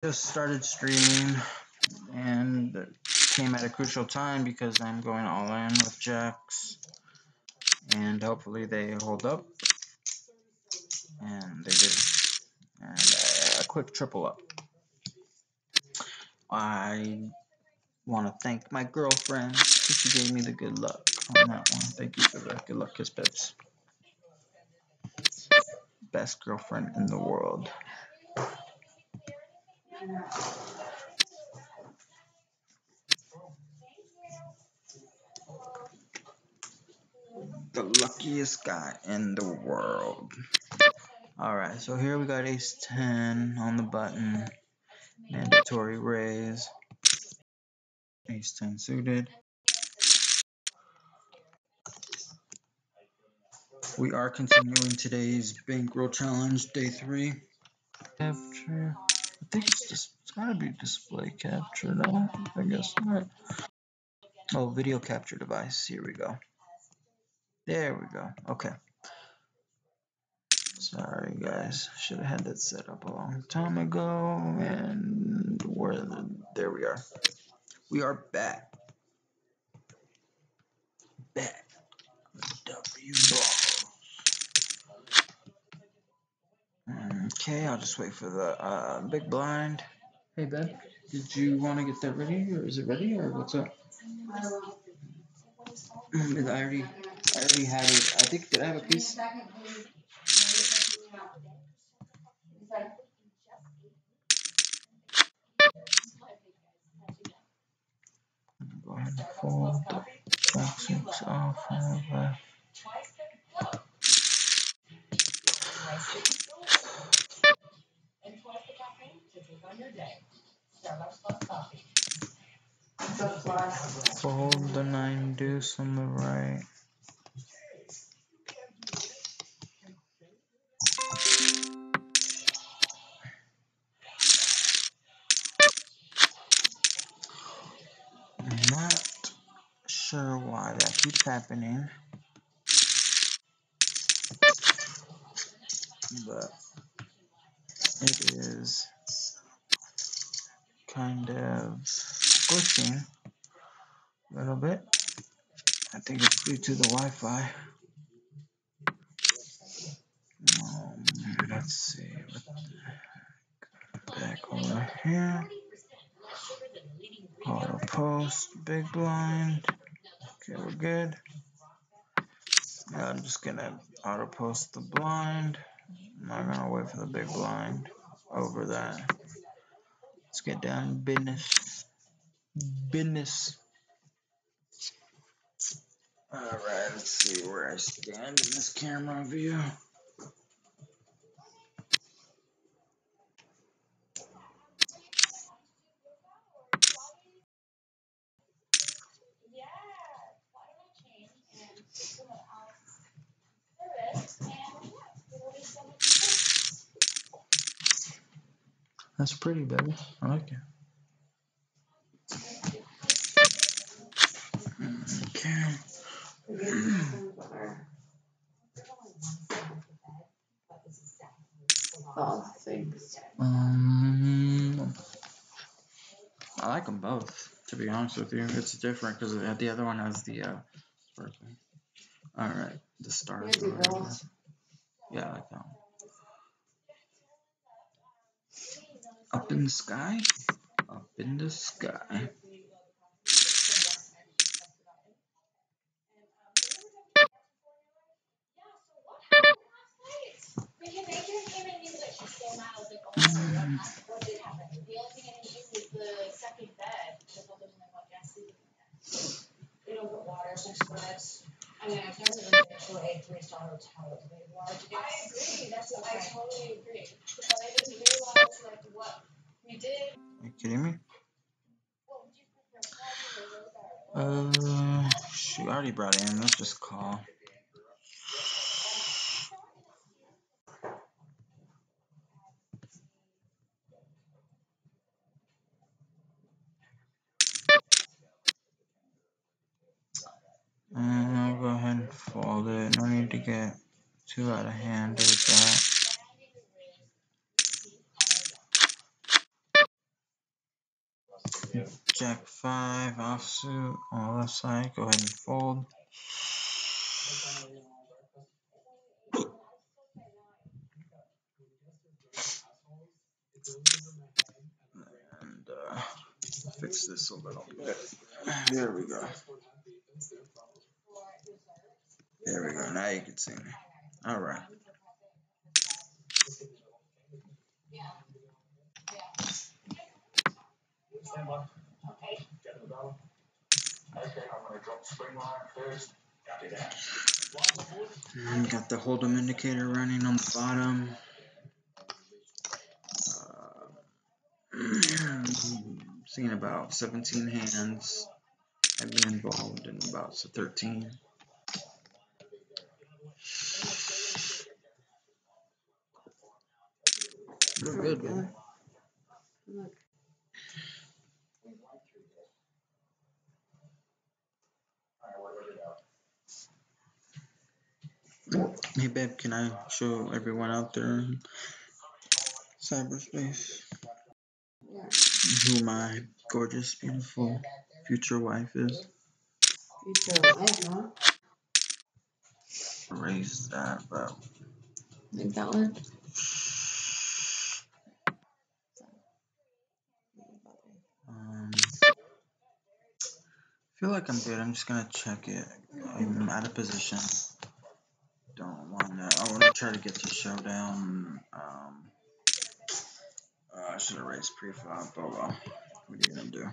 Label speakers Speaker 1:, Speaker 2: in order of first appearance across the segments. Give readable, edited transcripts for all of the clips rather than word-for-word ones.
Speaker 1: Just started streaming and it came at a crucial time because I'm going all in with jacks and hopefully they hold up, and they did, and a quick triple up. I want to thank my girlfriend because she gave me the good luck on that one. Thank you for the good luck, kiss pips. Best girlfriend in the world. The luckiest guy in the world. Alright, so here we got ace 10 on the button. Mandatory raise. Ace 10 suited. We are continuing today's bankroll challenge, day 3. Capture. I think it's gotta be display capture, no? I guess not. Oh, video capture device. Here we go. There we go. Okay. Sorry, guys. Should have had that set up a long time ago. And there we are. We are back. Back. W balls. Okay, I'll just wait for the big blind. Hey, babe, did you want to get that ready, or is it ready, or what's up? I already had it. I think, did I have a piece? Go ahead and fold the jack 6 off of fold the 9 deuce on the right. I'm not sure why that keeps happening, but it is kind of glitching a little bit. I think it's due to the Wi-Fi. Let's see. Back over here. Auto post, big blind. Okay, we're good. Now I'm just gonna auto post the blind. I'm not gonna wait for the big blind over that. Let's get down to business. Alright, let's see where I stand in this camera view. That's pretty, baby. I like it. Okay.
Speaker 2: Oh, thanks.
Speaker 1: I like them both, to be honest with you. It's different because the other one has the sparkle. Alright, the stars or whatever. Yeah, I like that one. Up in the sky? Up in the sky.
Speaker 2: I mean, I've never been to a 3-star hotel. I agree. I totally agree. But I didn't realize like what we did.
Speaker 1: Are you kidding me? She already brought it in. Let's just call. And I'll go ahead and fold it. No need to get too out of hand with that. Jack 5 offsuit on the left side. Go ahead and fold. And fix this a little bit. There we go. There we go. Now you can see me. All right. And got the Holdem indicator running on the bottom. Seeing about 17 hands. I've been involved in about 13. Real good, baby. Hey babe, can I show everyone out there in cyberspace who my gorgeous, beautiful future wife is?
Speaker 2: Future wife, huh?
Speaker 1: Erase that, but
Speaker 2: Like that one?
Speaker 1: I feel like I'm good. I'm just gonna check it. I'm out of position. Don't wanna. I wanna try to get to showdown. I should have raised pre-flop, but well, what are you gonna do?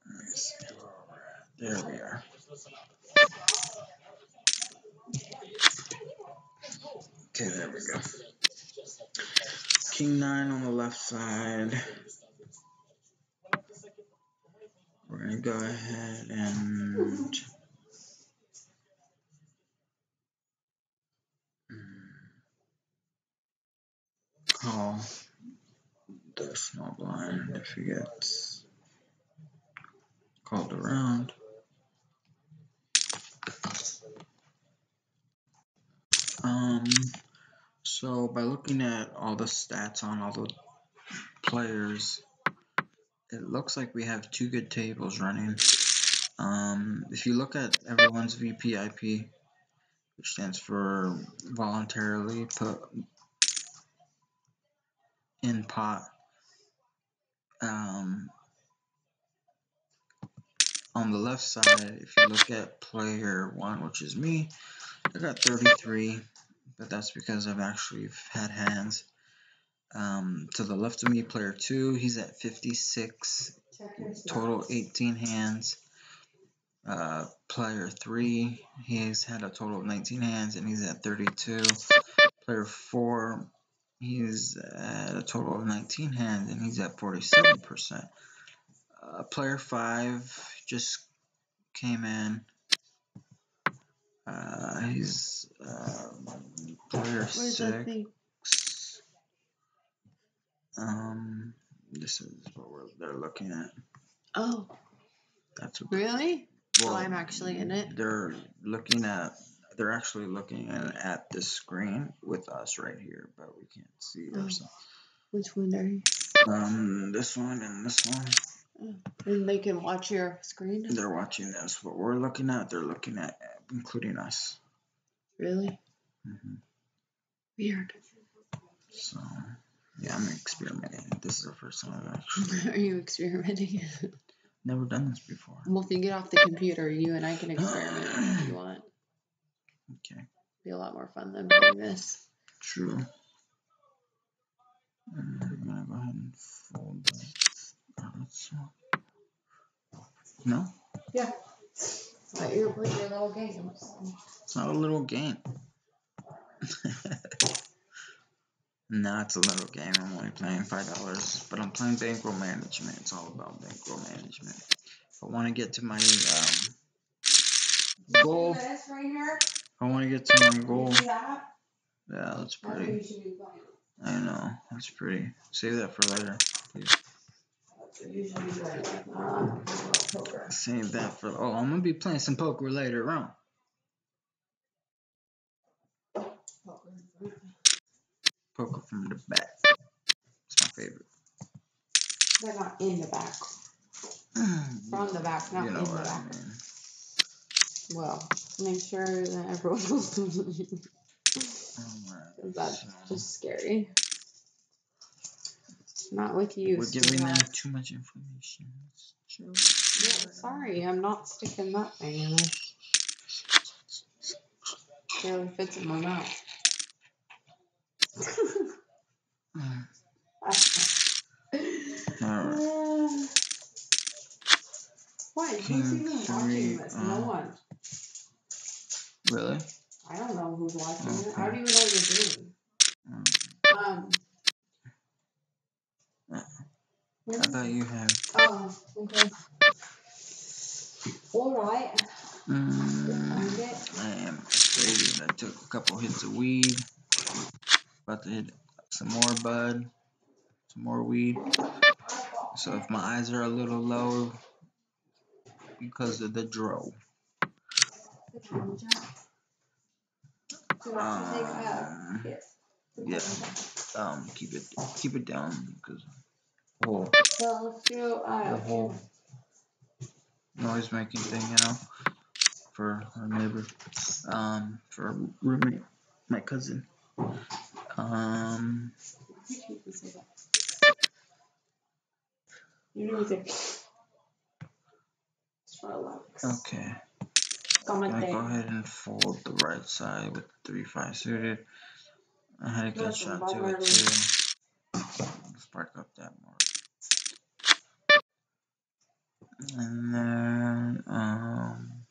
Speaker 1: Let me see where we're at. There we are. Okay, there we go. King 9 on the left side. We're gonna go ahead and call the small blind if he gets called around. So by looking at all the stats on all the players, it looks like we have two good tables running. If you look at everyone's VPIP, which stands for voluntarily put in pot, on the left side, if you look at player 1, which is me, I got 33, but that's because I've actually had hands. To the left of me, player 2, he's at 56, total 18 hands. Player 3, he's had a total of 19 hands and he's at 32. Player 4, he's at a total of 19 hands and he's at 47%. Player 5 just came in. He's player 6. This is what they're looking at.
Speaker 2: Oh.
Speaker 1: That's what
Speaker 2: really?
Speaker 1: Well,
Speaker 2: so I'm actually in it?
Speaker 1: They're actually looking at this screen with us right here, but we can't see ourselves.
Speaker 2: Which one are you?
Speaker 1: This one and this one.
Speaker 2: Oh. And they can watch your screen?
Speaker 1: They're watching this. What we're looking at, they're looking at, including us.
Speaker 2: Really?
Speaker 1: Mm-hmm.
Speaker 2: Weird.
Speaker 1: So, yeah, I'm experimenting. This is the first time I've actually.
Speaker 2: Are you experimenting?
Speaker 1: Never done this before.
Speaker 2: Well, if you get off the computer, you and I can experiment if you want.
Speaker 1: Okay.
Speaker 2: Be a lot more fun than doing this.
Speaker 1: True. I'm gonna go ahead and fold this. No?
Speaker 2: Yeah. But you're playing your little game.
Speaker 1: It's not a little game. No, it's a little game. I'm only playing $5, but I'm playing bankroll management. It's all about bankroll management. If I want to get to my goal, yeah, that's pretty. I know, that's pretty. Save that for later, please. Save that for. Oh, I'm gonna be playing some poker later on. Poker from the back. favorite.
Speaker 2: They're not in the back. From the back, not
Speaker 1: you know
Speaker 2: in the
Speaker 1: what
Speaker 2: back.
Speaker 1: I mean.
Speaker 2: Well, make sure that everyone knows.
Speaker 1: Alright.
Speaker 2: That's
Speaker 1: So
Speaker 2: just scary. Not with you,
Speaker 1: we're giving them
Speaker 2: sweetheart.
Speaker 1: too much information.
Speaker 2: Yeah, sorry, I'm not sticking that thing in there. Barely fits in my mouth.
Speaker 1: Alright.
Speaker 2: What? Who's
Speaker 1: King
Speaker 2: even watching
Speaker 1: 3.
Speaker 2: this? No one.
Speaker 1: Really?
Speaker 2: I don't know who's watching it.
Speaker 1: Okay.
Speaker 2: I don't even know what you're doing.
Speaker 1: I thought you had.
Speaker 2: Oh, okay. Alright.
Speaker 1: I am frustrated. I took a couple hits of weed. About to hit some more bud. Some more weed. So if my eyes are a little low, because of the dro. Yeah. Keep it down because the whole noise making thing, you know, for our neighbor, for a roommate, my cousin. Okay. I'm gonna go ahead and fold the right side with 3-5 suited. I had a good shot to it too. Spark up that more. And then I'm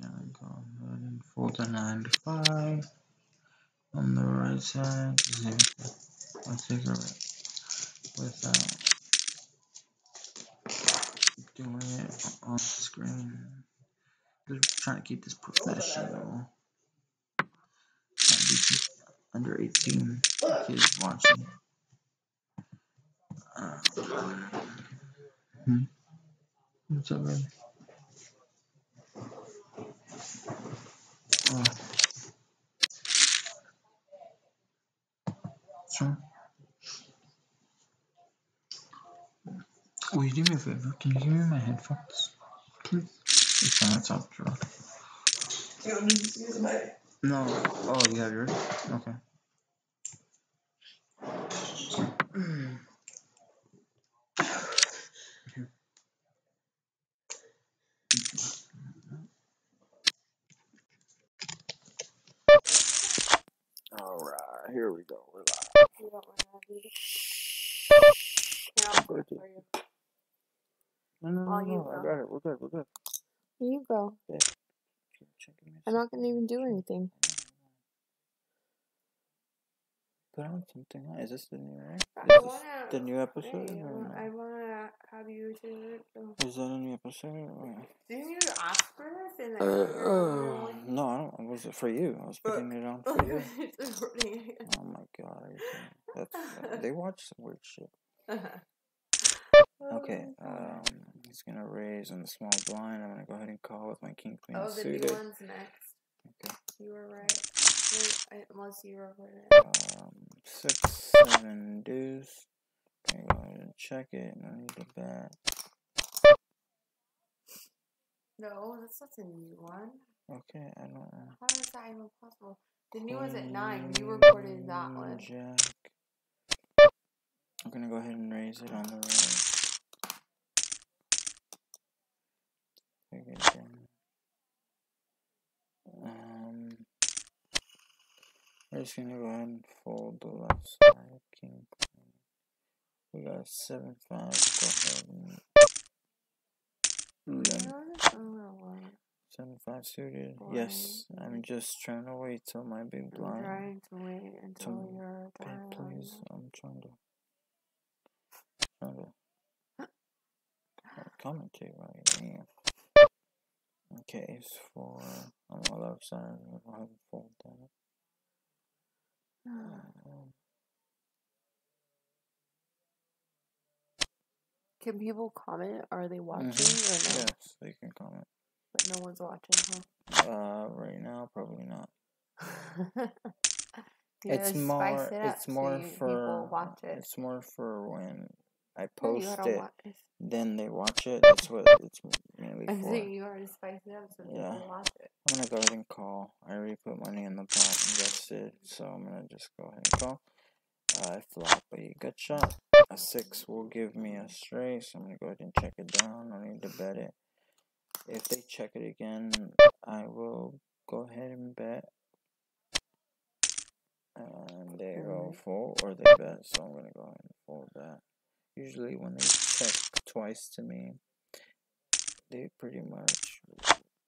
Speaker 1: gonna go ahead and fold the 9-5 on the right side. I'll take it without doing it on screen. Just trying to keep this professional. Under 18 kids watching. What's up, man? Sure. Will you do me a favor? Can you give me my headphones, please? It's on the top drawer. You don't need to use mine. No. Oh, you have yours? Okay. Alright, here we go. We're live.
Speaker 2: You don't want to do this?
Speaker 1: No, I got it. We're good.
Speaker 2: You go.
Speaker 1: Yeah.
Speaker 2: I'm not going to even do anything.
Speaker 1: Put on something. Is this the new right?
Speaker 2: Is
Speaker 1: this the new episode?
Speaker 2: I want to have you say it.
Speaker 1: Is that a new episode?
Speaker 2: Didn't you ask for this?
Speaker 1: No, I don't. Was it for you? I was putting it on for you. Oh my god. They watch some weird shit. Okay, he's gonna raise in the small blind. I'm gonna go ahead and call with my king queen suited.
Speaker 2: The new one's next. Okay. You were right. Unless you were right.
Speaker 1: 6, 7 deuce. Okay, go ahead and check it. No need to bet.
Speaker 2: No, that's not the new one.
Speaker 1: Okay, I don't know.
Speaker 2: How is that even possible? The new one's at 9. You recorded that one.
Speaker 1: Jack. I'm gonna go ahead and raise it on the right. Take it down. We're just gonna go ahead and fold the left side. King queen. We got 7-5. Go ahead and 7-5 suited. Blind. Yes, I'm just trying to wait till my big blind.
Speaker 2: I'm trying to wait until you're blind.
Speaker 1: Please, I'm trying to commentate right now. Okay, it's for on the left side. I'm gonna go ahead and fold that.
Speaker 2: Can people comment? Are they watching or no?
Speaker 1: Yes, they can comment.
Speaker 2: But no one's watching, huh?
Speaker 1: Right now, probably not.
Speaker 2: It's more
Speaker 3: people watch it.
Speaker 2: It's more for when I
Speaker 3: No, you
Speaker 2: post
Speaker 3: gotta
Speaker 2: it,
Speaker 3: watch it.
Speaker 2: then they watch it. That's what it's mainly
Speaker 3: I'm
Speaker 2: for.
Speaker 3: saying you gotta spice it up so people watch it.
Speaker 2: I'm gonna go ahead and call. I already put money in the pot invested, so I'm gonna just go ahead and call. I flop a gut shot. A 6 will give me a straight, so I'm gonna go ahead and check it down. I need to bet it. If they check it again, I will go ahead and bet. And they go full, or they bet, so I'm gonna go ahead and fold that. Usually when they check twice to me, they pretty much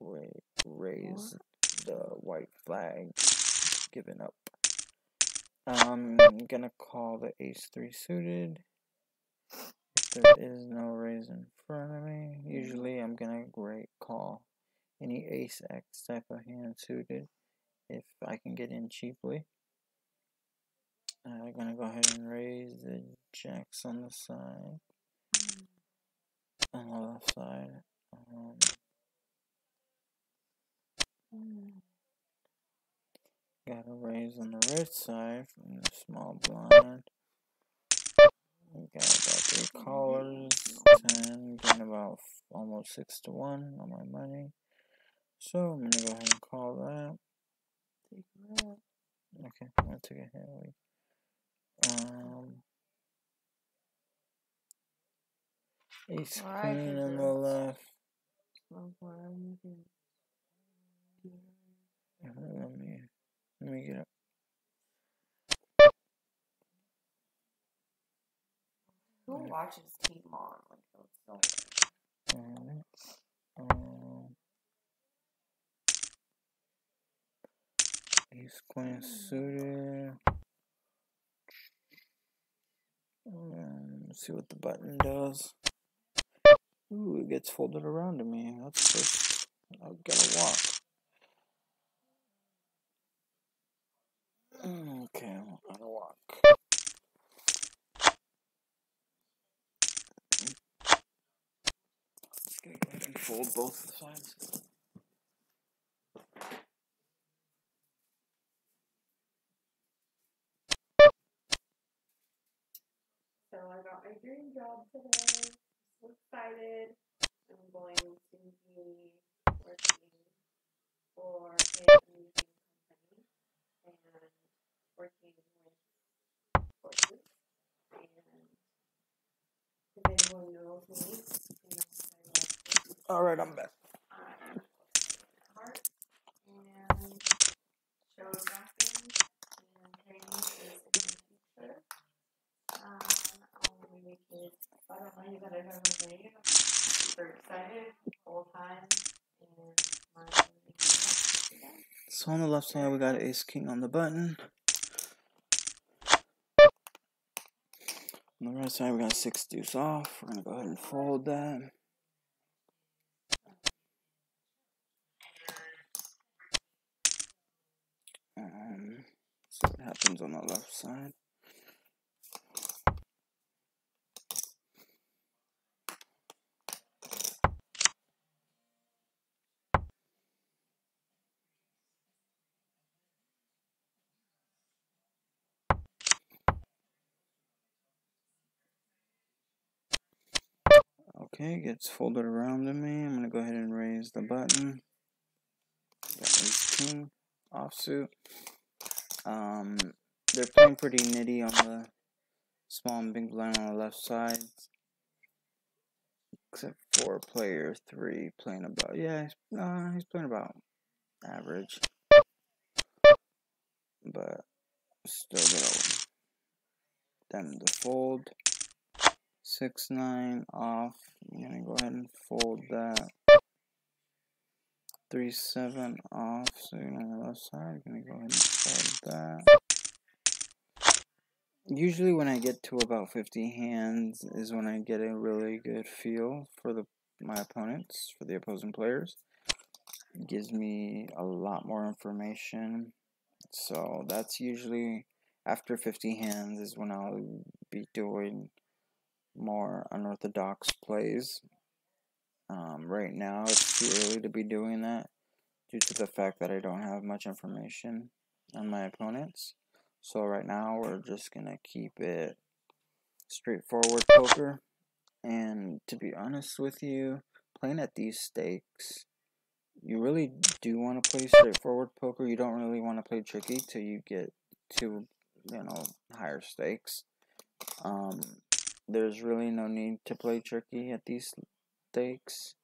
Speaker 2: raise the white flag, giving up. I'm gonna call the ace-3 suited. If there is no raise in front of me, usually I'm gonna call any ace-x type of hand suited if I can get in cheaply. I'm gonna go ahead and raise the jacks on the side, on the left side. Got a raise on the right side from the small blind. We got about 3 callers, 10, getting about almost 6 to 1 on my money. So I'm gonna go ahead and call that. Okay, I'm gonna take a hit. Ace queen on the left. Let me get up.
Speaker 3: Who watches Teen Mom?
Speaker 2: Ace queen suited. Let's see what the button does. Ooh, it gets folded around to me. That's first. I'll get a walk. Okay, I'm gonna walk. Just gonna go ahead and fold both sides.
Speaker 3: So I got my dream job today. I'm so excited. I'm going to be working for an amusing company and working with horses. And if anyone knows me, you know I love horses.
Speaker 2: Alright, I'm back.
Speaker 3: Heart and show jumping and training is in the future. I'll be making a lot of money that I've ever made. I'm super excited whole time, and
Speaker 2: so on the left side we got ace king on the button. On the right side we got 6 deuce off. We're gonna go ahead and fold that. See what happens on the left side. Okay, it gets folded around to me. I'm gonna go ahead and raise the button. Got ace king offsuit. They're playing pretty nitty on the small and big blind on the left side, except for player 3 playing about, he's playing about average, but still get them to fold. 6-9 off. I'm gonna go ahead and fold that. 3-7 off, so on the left side, I'm gonna go ahead and fold that. Usually when I get to about 50 hands is when I get a really good feel for my opponents, for the opposing players. It gives me a lot more information. So that's usually after 50 hands is when I'll be doing more unorthodox plays. Right now it's too early to be doing that due to the fact that I don't have much information on my opponents. So right now we're just gonna keep it straightforward poker. And to be honest with you, playing at these stakes, you really do want to play straightforward poker. You don't really want to play tricky till you get to, higher stakes. There's really no need to play tricky at these stakes.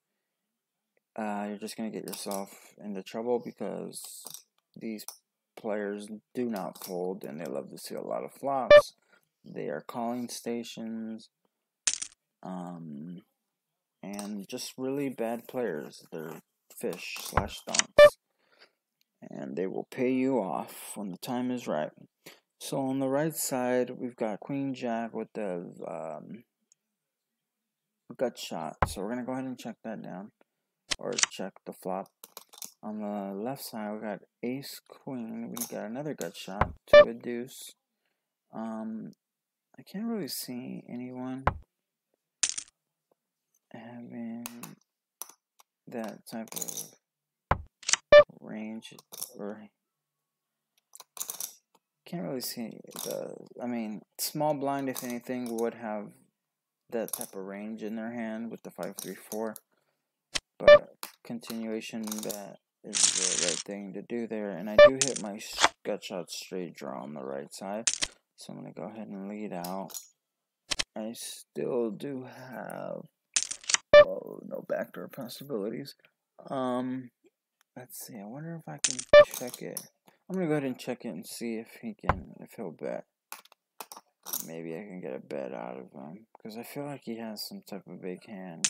Speaker 2: You're just going to get yourself into trouble because these players do not fold and they love to see a lot of flops. They are calling stations. And just really bad players. They're fish/donks. And they will pay you off when the time is right. So on the right side, we've got Queen Jack with the gut shot. So we're going to go ahead and check that down. Or check the flop. On the left side, we got Ace Queen. We got another gut shot to a deuce. I can't really see anyone having that type of range, or can't really see small blind, if anything, would have that type of range in their hand with the 5-3-4, but continuation bet is the right thing to do there. And I do hit my gut shot straight draw on the right side, so I'm going to go ahead and lead out. I still do have no backdoor possibilities. Let's see, I wonder if I can check it. I'm going to go ahead and check it and see if he'll bet. Maybe I can get a bet out of him, because I feel like he has some type of big hand.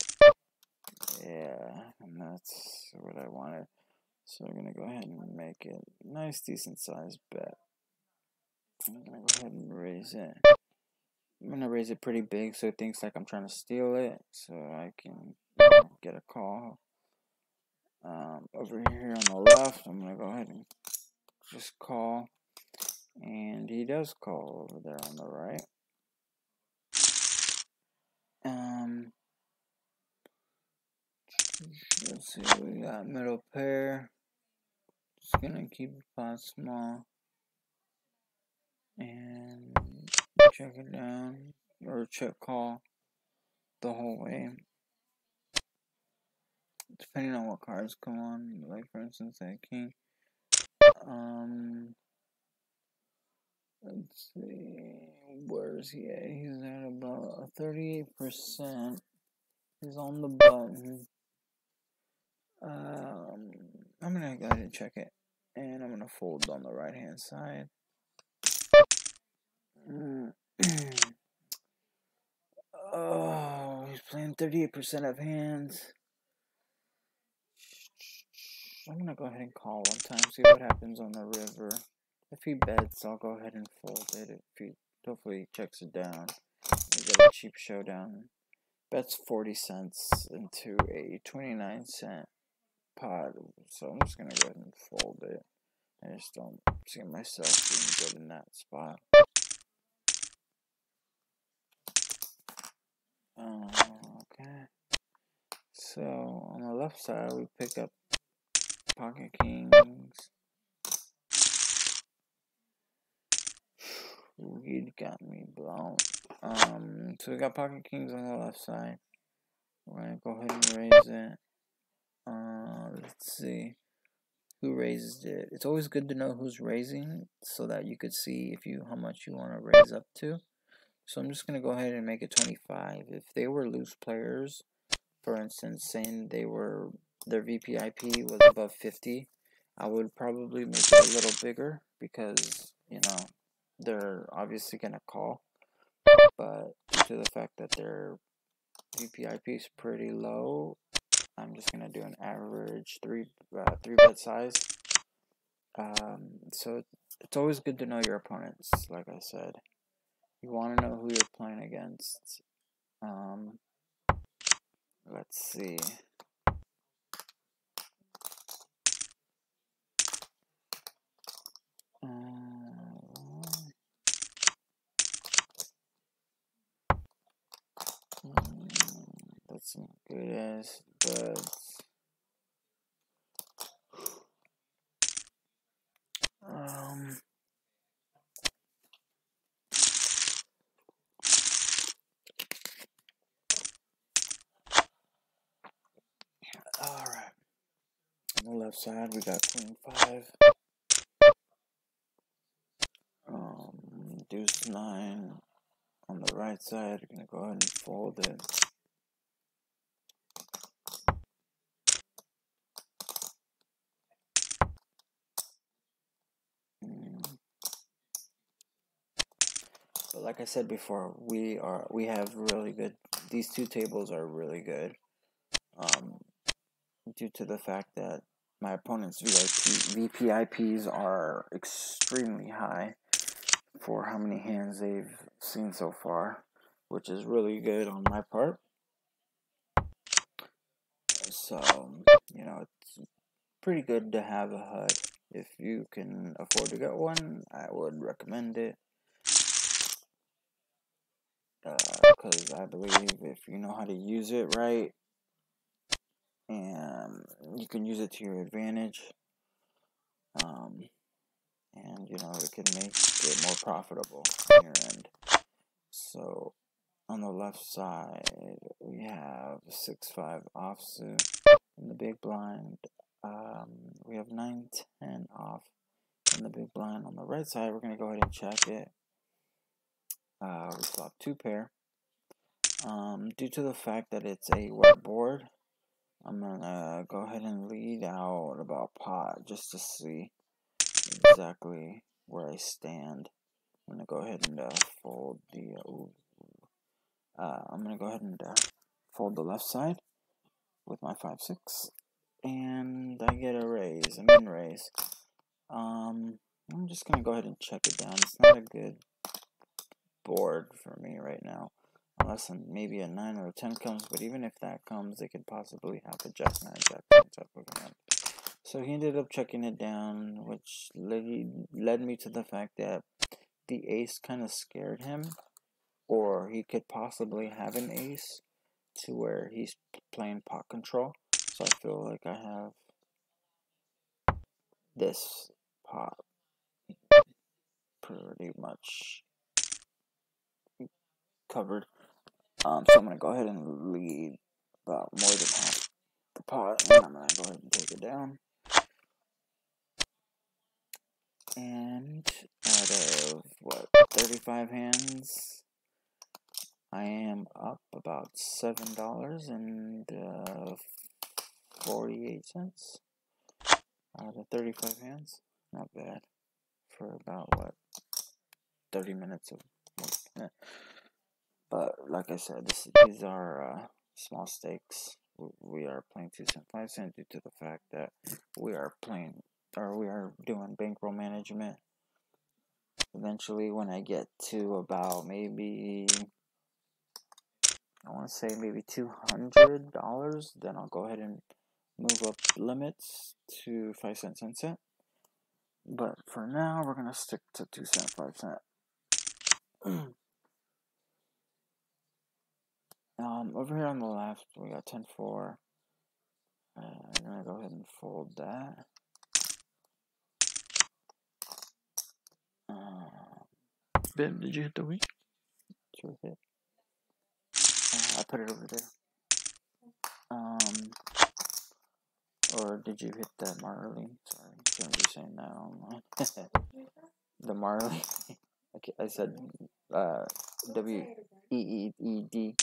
Speaker 2: Yeah, and that's what I wanted. So I'm going to go ahead and make it a nice, decent sized bet. I'm going to go ahead and raise it. I'm going to raise it pretty big so it thinks like I'm trying to steal it, so I can get a call. Over here on the left, I'm going to go ahead and just call. And he does call over there on the right. Let's see what we got. Middle pair. Just gonna keep the pot small and check it down, or check call the whole way, depending on what cards come on. Like for instance, that king. Let's see, where is he at? He's at about 38%. He's on the button. I'm gonna go ahead and check it, and I'm gonna fold on the right hand side. Oh, he's playing 38% of hands. I'm gonna go ahead and call one time, see what happens on the river. If he bets, I'll go ahead and fold it. If he hopefully checks it down, we get a cheap showdown. Bets 40 cents into a 29-cent pot, so I'm just gonna go ahead and fold it. I just don't see myself being good in that spot. Okay. So on the left side, we pick up pocket kings. Weed got me blown. So we got pocket kings on the left side. We're gonna go ahead and raise it. Let's see who raised it. It's always good to know who's raising so that you could see how much you want to raise up to. So I'm just gonna go ahead and make it 25. If they were loose players, for instance, saying their VPIP was above 50, I would probably make it a little bigger because they're obviously gonna call. But due to the fact that their VPIP is pretty low, I'm just gonna do an average three bet size. So it's always good to know your opponents. Like I said, you want to know who you're playing against. Let's see. That's some good ass buds. left side, we got queen 5. Deuce 9 on the right side. We're going to go ahead and fold it. But like I said before, we have really good. These two tables are really good. Due to the fact that my opponent's VPIPs are extremely high for how many hands they've seen so far, which is really good on my part. So, you know, it's pretty good to have a HUD. If you can afford to get one, I would recommend it. Because I believe if you know how to use it right, and you can use it to your advantage, and you know it can make it more profitable on your end. So on the left side we have 6-5 offsuit in the big blind. We have 9-10 off in the big blind. On the right side, we're going to go ahead and check it. We flop 2 pair. Due to the fact that it's a wet board, I'm going to go ahead and lead out about pot just to see exactly where I stand. I'm going to go ahead and fold the... I'm going to go ahead and fold the left side with my 5-6. And I get a raise, a min raise. I'm just going to go ahead and check it down. It's not a good board for me right now. Unless maybe a 9 or a 10 comes. But even if that comes, they could possibly have a Jack 9, Jack 10 type of hand. So he ended up checking it down, which led me to the fact that the ace kind of scared him. Or he could possibly have an ace to where he's playing pot control. So I feel like I have this pot pretty much covered. So I'm going to go ahead and lead about more than half the pot. And I'm going to go ahead and take it down. And out of, 35 hands, I am up about $7.48 out of 35 hands. Not bad for about, 30 minutes of work. But like I said, these are small stakes. We are playing 2 cent, 5 cent due to the fact that we are doing bankroll management. Eventually, when I get to about maybe, I want to say maybe $200, then I'll go ahead and move up limits to 5 cent, 10 cent. But for now, we're going to stick to 2 cent, 5 cent. Over here on the left, we got 10-4. I'm going to go ahead and fold that.
Speaker 1: Ben, did you hit the week?
Speaker 2: Sure hit. I put it over there. Or did you hit that Marley? Sorry, shouldn't be saying that online. The Marley. Okay, I said WEEED.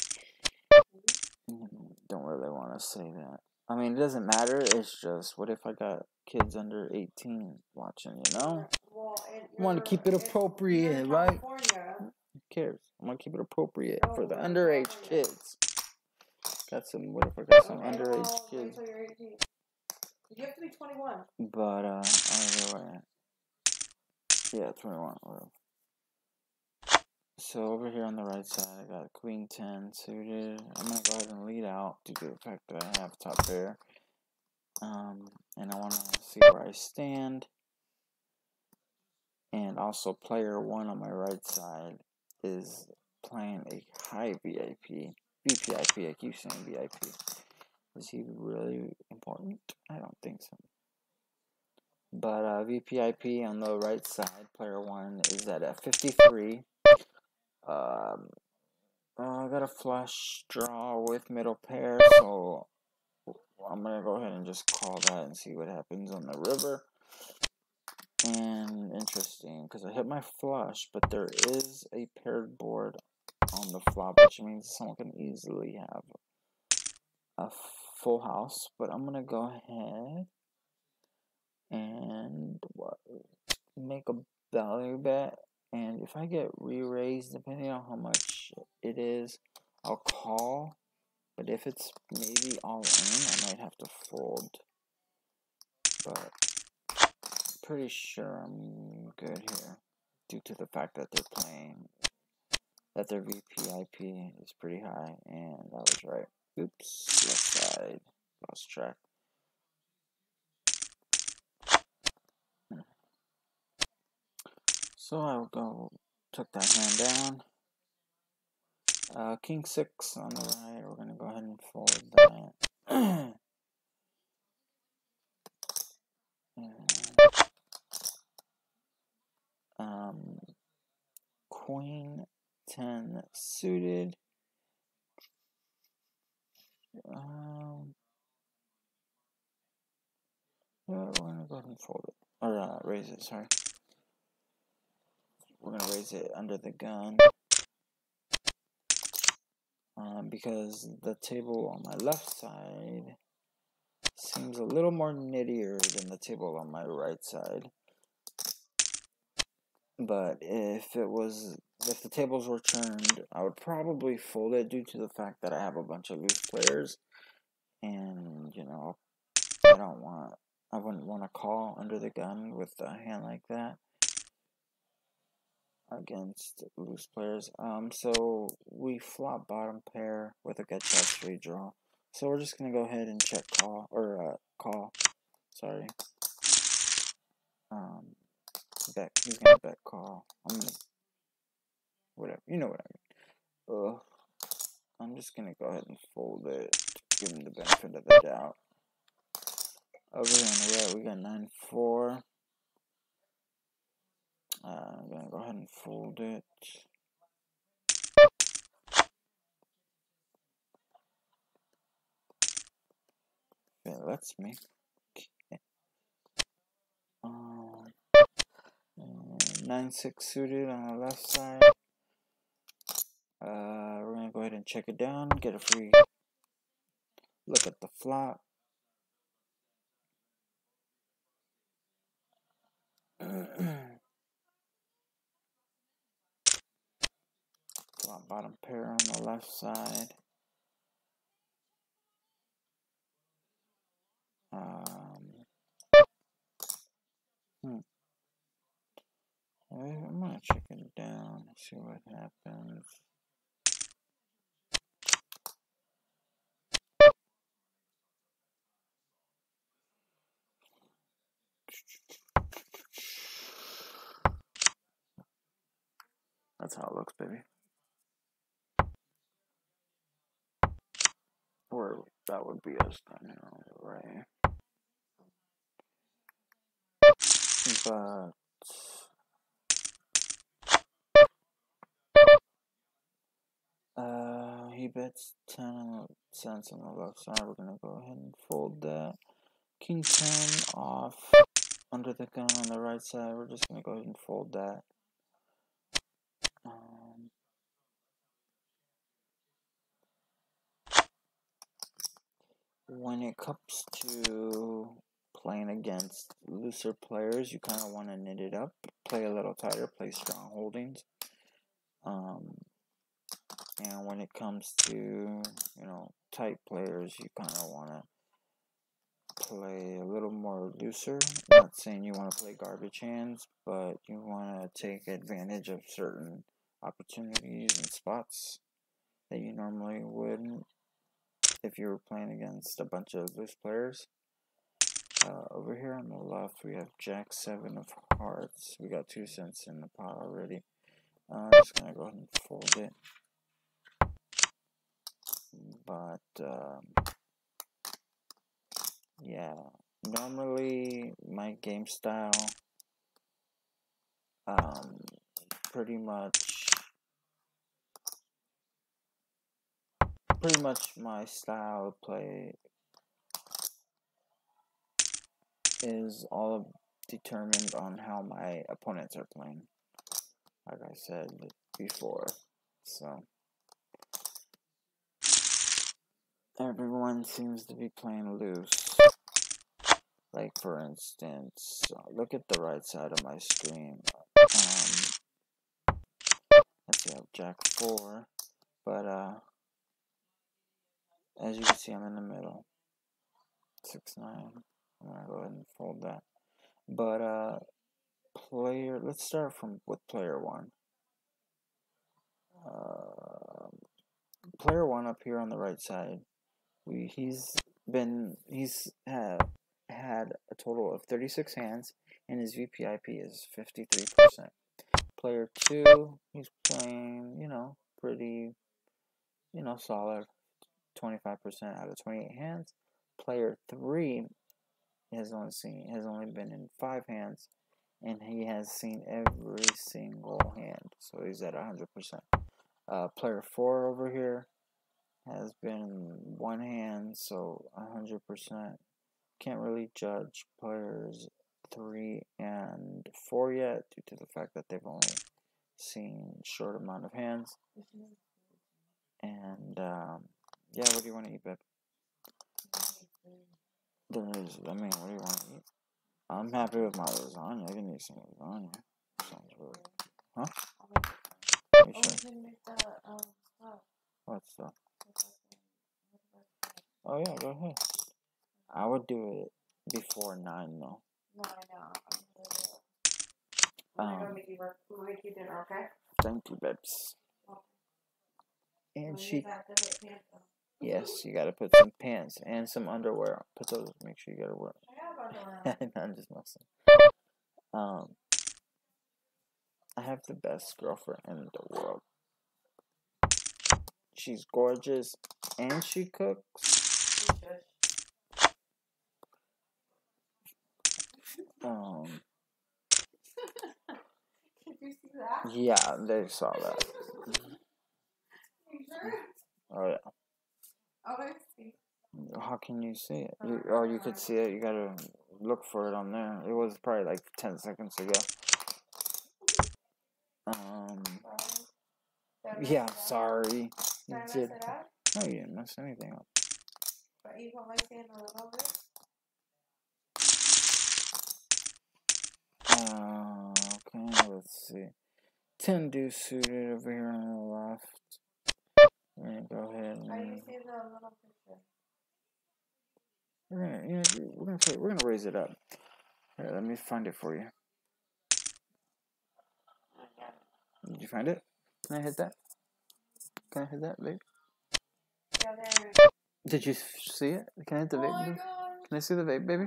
Speaker 2: Don't really want to say that. I mean, it doesn't matter. It's just, what if I got kids under 18 watching, you know?
Speaker 3: Well,
Speaker 2: I want to keep it appropriate, right?
Speaker 3: California.
Speaker 2: Who cares? I want to keep it appropriate for the underage kids. Got some, what if I got some underage kids?
Speaker 3: Until you're 18. You have to be 21.
Speaker 2: But, either way. Yeah, 21, whatever. So over here on the right side, I got Queen 10 suited. I'm going to go ahead and lead out due to the fact that I have top pair. And I want to see where I stand. And also player 1 on my right side is playing a high VIP. VPIP, I keep saying VIP. Is he really important? I don't think so. But VPIP on the right side, player 1 is at a 53. I got a flush draw with middle pair, so I'm going to go ahead and just call that and see what happens on the river. And interesting, because I hit my flush, but there is a paired board on the flop, which means someone can easily have a full house. But I'm going to go ahead and make a value bet. And if I get re-raised, depending on how much it is, I'll call. But if it's maybe all in, I might have to fold. But pretty sure I'm good here, due to the fact that they're playing, that their VPIP is pretty high, and that was right. Oops, left side, lost track. So I'll took that hand down. King 6 on the right, we're gonna go ahead and fold that. And, Queen 10 suited. We're gonna go ahead and fold it, or raise it, sorry. We're gonna raise it under the gun, because the table on my left side seems a little more nittier than the table on my right side. But if the tables were turned, I would probably fold it, due to the fact that I have a bunch of loose players, and I wouldn't want to call under the gun with a hand like that against loose players. So we flop bottom pair with a gut shot straight draw. So we're just gonna go ahead and check call, or call. Sorry. Bet. He's gonna bet call. I'm gonna, whatever. You know what I mean. I'm just gonna go ahead and fold it. Give him the benefit of the doubt. Over here on the right, we got 9-4. I'm gonna go ahead and fold it. If it lets me. Okay. 9-6 suited on the left side. We're gonna go ahead and check it down. Get a free look at the flop. Flop bottom pair on the left side. I'm gonna check it down and see what happens. That's how it looks, baby. Or that would be us done here on the right. But he bets 10 cents on the left side. We're gonna go ahead and fold that. King 10 off under the gun on the right side. We're just gonna go ahead and fold that. When it comes to playing against looser players, you kind of want to knit it up, play a little tighter, play strong holdings. And when it comes to, tight players, you kind of want to play a little more looser. Not saying you want to play garbage hands, but you want to take advantage of certain opportunities and spots that you normally wouldn't if you were playing against a bunch of loose players. Over here on the left, we have Jack 7 of hearts. We got 2 cents in the pot already. I'm just going to go ahead and fold it. But, yeah, normally my game style, pretty much my style of play is all determined on how my opponents are playing, like I said before. So everyone seems to be playing loose. Like, for instance, look at the right side of my screen. Let's see, I have Jack 4, but as you can see, I'm in the middle. 6-9. I'm gonna go ahead and fold that. But let's start with player 1. Player 1 up here on the right side. He's had a total of 36 hands, and his VPIP is 53%. Player 2, he's playing, pretty, solid, 25% out of 28 hands. Player 3 has only been in 5 hands, and he has seen every single hand, so he's at 100%. Player 4 over here has been 1 hand, so 100%. Can't really judge players 3 and 4 yet, due to the fact that they've only seen short amount of hands. And yeah, what do you want to eat, babe? What do you want to eat? I'm happy with my lasagna. I can eat some lasagna. Sounds really. Huh? You sure? What stuff? Oh yeah, go ahead. I would do it before 9 though.
Speaker 3: No, I know. I'm gonna make you work. We'll make you dinner, okay?
Speaker 2: Thank you, babes.
Speaker 3: Okay.
Speaker 2: And
Speaker 3: Yes,
Speaker 2: you gotta put some pants and some underwear on. Put those. Make sure you gotta wear.
Speaker 3: I have underwear.
Speaker 2: I'm just messing. I have the best girlfriend in the world. She's gorgeous and she cooks.
Speaker 3: Did you see that?
Speaker 2: Yeah, they saw that.
Speaker 3: You sure?
Speaker 2: Oh yeah.
Speaker 3: Oh, I see.
Speaker 2: How can you see it? You could see it. You gotta look for it on there. It was probably like 10 seconds ago. Yeah, sorry.
Speaker 3: Did I mess it up?
Speaker 2: No, you didn't mess anything up.
Speaker 3: But you put my sand a little bit?
Speaker 2: Okay, let's see. 10 deuce suited over here on the left. We're gonna go ahead and.
Speaker 3: How do you see the little picture?
Speaker 2: We're gonna raise it up. Here, let me find it for you. Did you find it? Can I hit that? Can I hit that, babe?
Speaker 3: Yeah, there.
Speaker 2: Did you see it? Can I hit the vape?
Speaker 3: Oh my god.
Speaker 2: Can I see the vape, baby?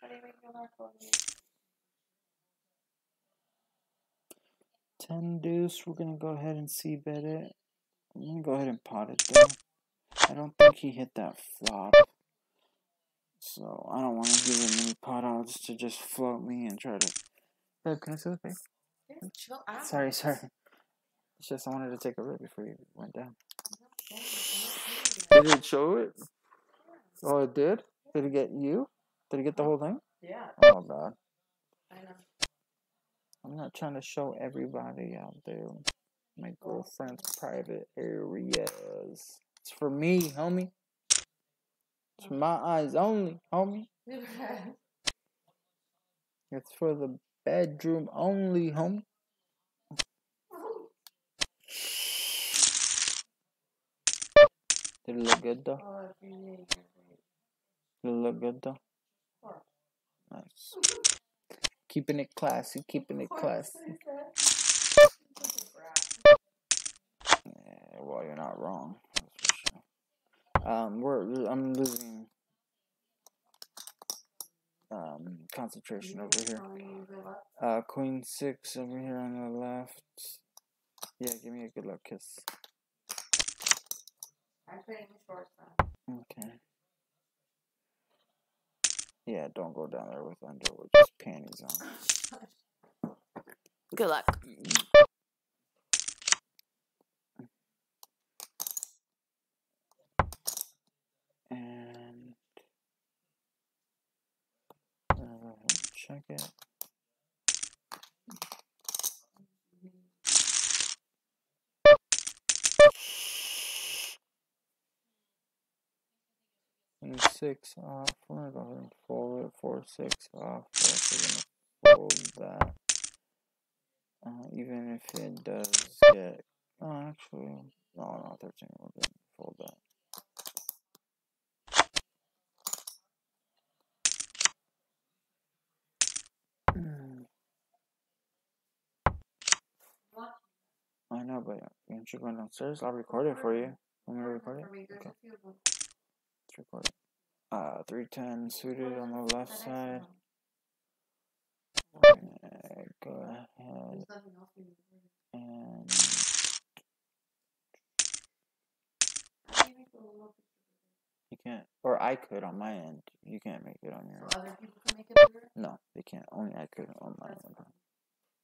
Speaker 3: How do you make your mark on me?
Speaker 2: 10 deuce. We're gonna go ahead and c-bet it. I'm gonna go ahead and pot it though. I don't think he hit that flop. So I don't want to give him any pot odds to just float me and try to. Babe, can I see the vape?
Speaker 3: Just chill out.
Speaker 2: Sorry. It's just I wanted to take a rip before you went down. Did it show it? Oh, it did? Did it get you? Did it get the whole thing?
Speaker 3: Yeah.
Speaker 2: Oh, God.
Speaker 3: I know.
Speaker 2: I'm not trying to show everybody out there my girlfriend's private areas. It's for me, homie. It's for my eyes only, homie. It's for the bedroom only, homie. Did it look good, though? Did it look good, though? Nice. Keeping it classy, keeping it classy. Yeah, well, you're not wrong. That's for sure. I'm losing concentration over here. Queen 6 over here on the left. Yeah, give me a good luck kiss.
Speaker 3: I'm putting the shorts on.
Speaker 2: Okay. Yeah, don't go down there with underwear, just panties on.
Speaker 3: Good luck.
Speaker 2: And check it. And 6 off. We're gonna go ahead and fold it. 4, 6 off. We're gonna fold that. Even if it does get. Oh, actually, no, 13. We're gonna fold that. I know, but aren't you going downstairs? I'll record it for you. Want me to record it? Okay. Let's record it. 310 suited on the left side. Go ahead and you can't, or I could on my end. You can't make it on your end.
Speaker 3: So other people can make it bigger?
Speaker 2: No, they can't. Only I could on my end.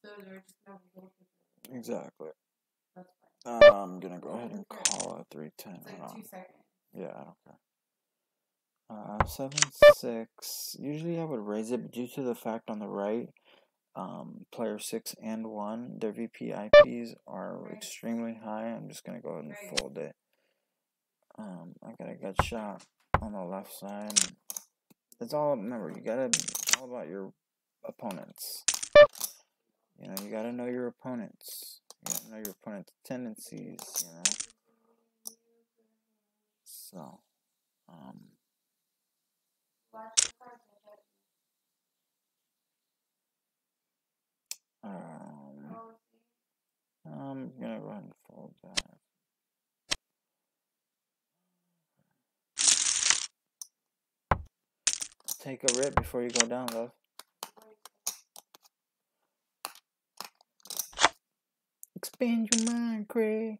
Speaker 3: So there's just no little picture.
Speaker 2: Exactly.
Speaker 3: That's fine.
Speaker 2: I'm gonna go ahead and call it 310.
Speaker 3: It's like 2 seconds.
Speaker 2: Yeah, I don't care. 7, 6. Usually I would raise it, but due to the fact on the right, player 6 and 1, their VPIPs are extremely high. I'm just gonna go ahead and fold it. I got a good shot on the left side. It's all, remember, it's all about your opponents. You know, you gotta know your opponents. You gotta know your opponent's tendencies, you know. So, I'm gonna go ahead and fold that. Take a rip before you go down, love. Expand your mind, Craig.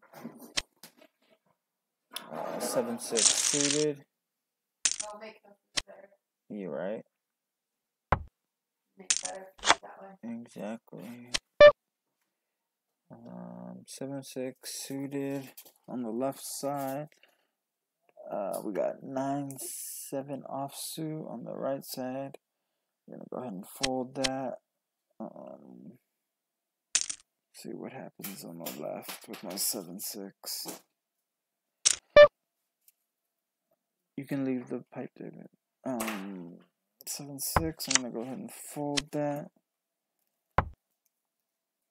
Speaker 2: 7, 6 suited.
Speaker 3: I'll make them better.
Speaker 2: You right?
Speaker 3: Make better that way.
Speaker 2: Exactly. 7, 6 suited on the left side. We got 9, 7 offsuit on the right side. I'm gonna go ahead and fold that. See what happens on the left with my 7, 6. You can leave the pipe there. 7, 6. I'm gonna go ahead and fold that.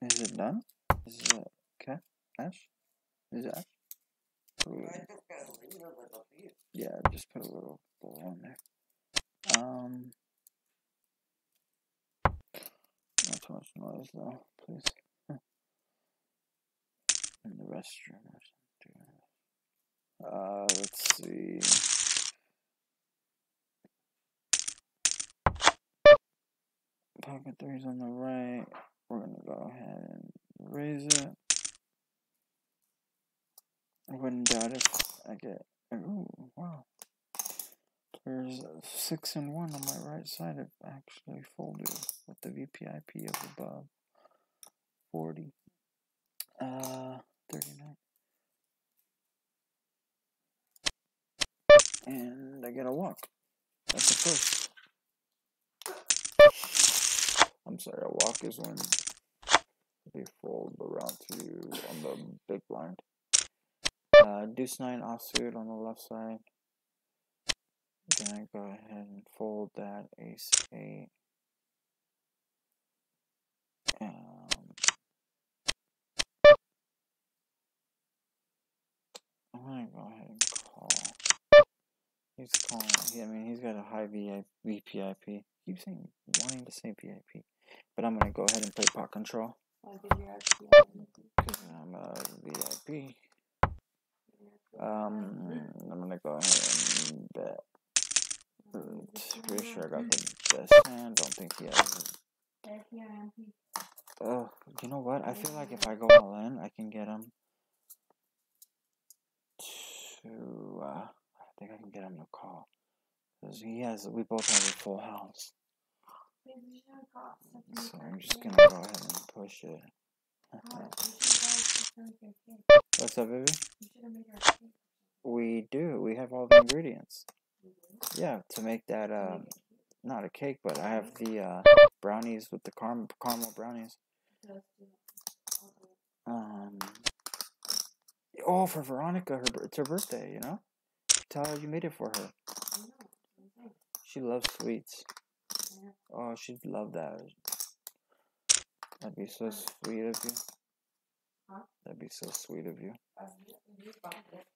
Speaker 2: Is it done? Is it okay? Ash? Is it Ash? Yeah, just put a little bowl on there. Not too much noise though, please. In the restroom or something. Let's see. Pocket 3's on the right. We're gonna go ahead and raise it. I wouldn't doubt if I get. Ooh, wow. There's 6 and 1 on my right side. It actually folded with the VPIP of above 40. 39. And I get a walk. That's the first. I'm sorry, a walk is when they fold around to you on the big blind. Deuce 9 offsuit on the left side. Then I go ahead and fold that ace 8. I'm gonna go ahead and call. He's calling. I mean, he's got a high VPIP. Keep saying wanting to say VIP, but I'm gonna go ahead and play pot control. Because I'm a VIP. I'm gonna go ahead and bet. Pretty sure I got the best hand. Don't think he has. Oh, you know what? I feel like if I go all in, I can get him to. I think I can get him to call because we both have a full house. So I'm just gonna go ahead and push it. What's up, baby? We do. We have all the ingredients. Yeah, to make that not a cake, but I have the brownies with the caramel brownies. Oh, for Veronica, it's her birthday, you know? Tell her you made it for her. She loves sweets. Oh, she'd love that. That'd be so sweet of you. That'd be so sweet of you.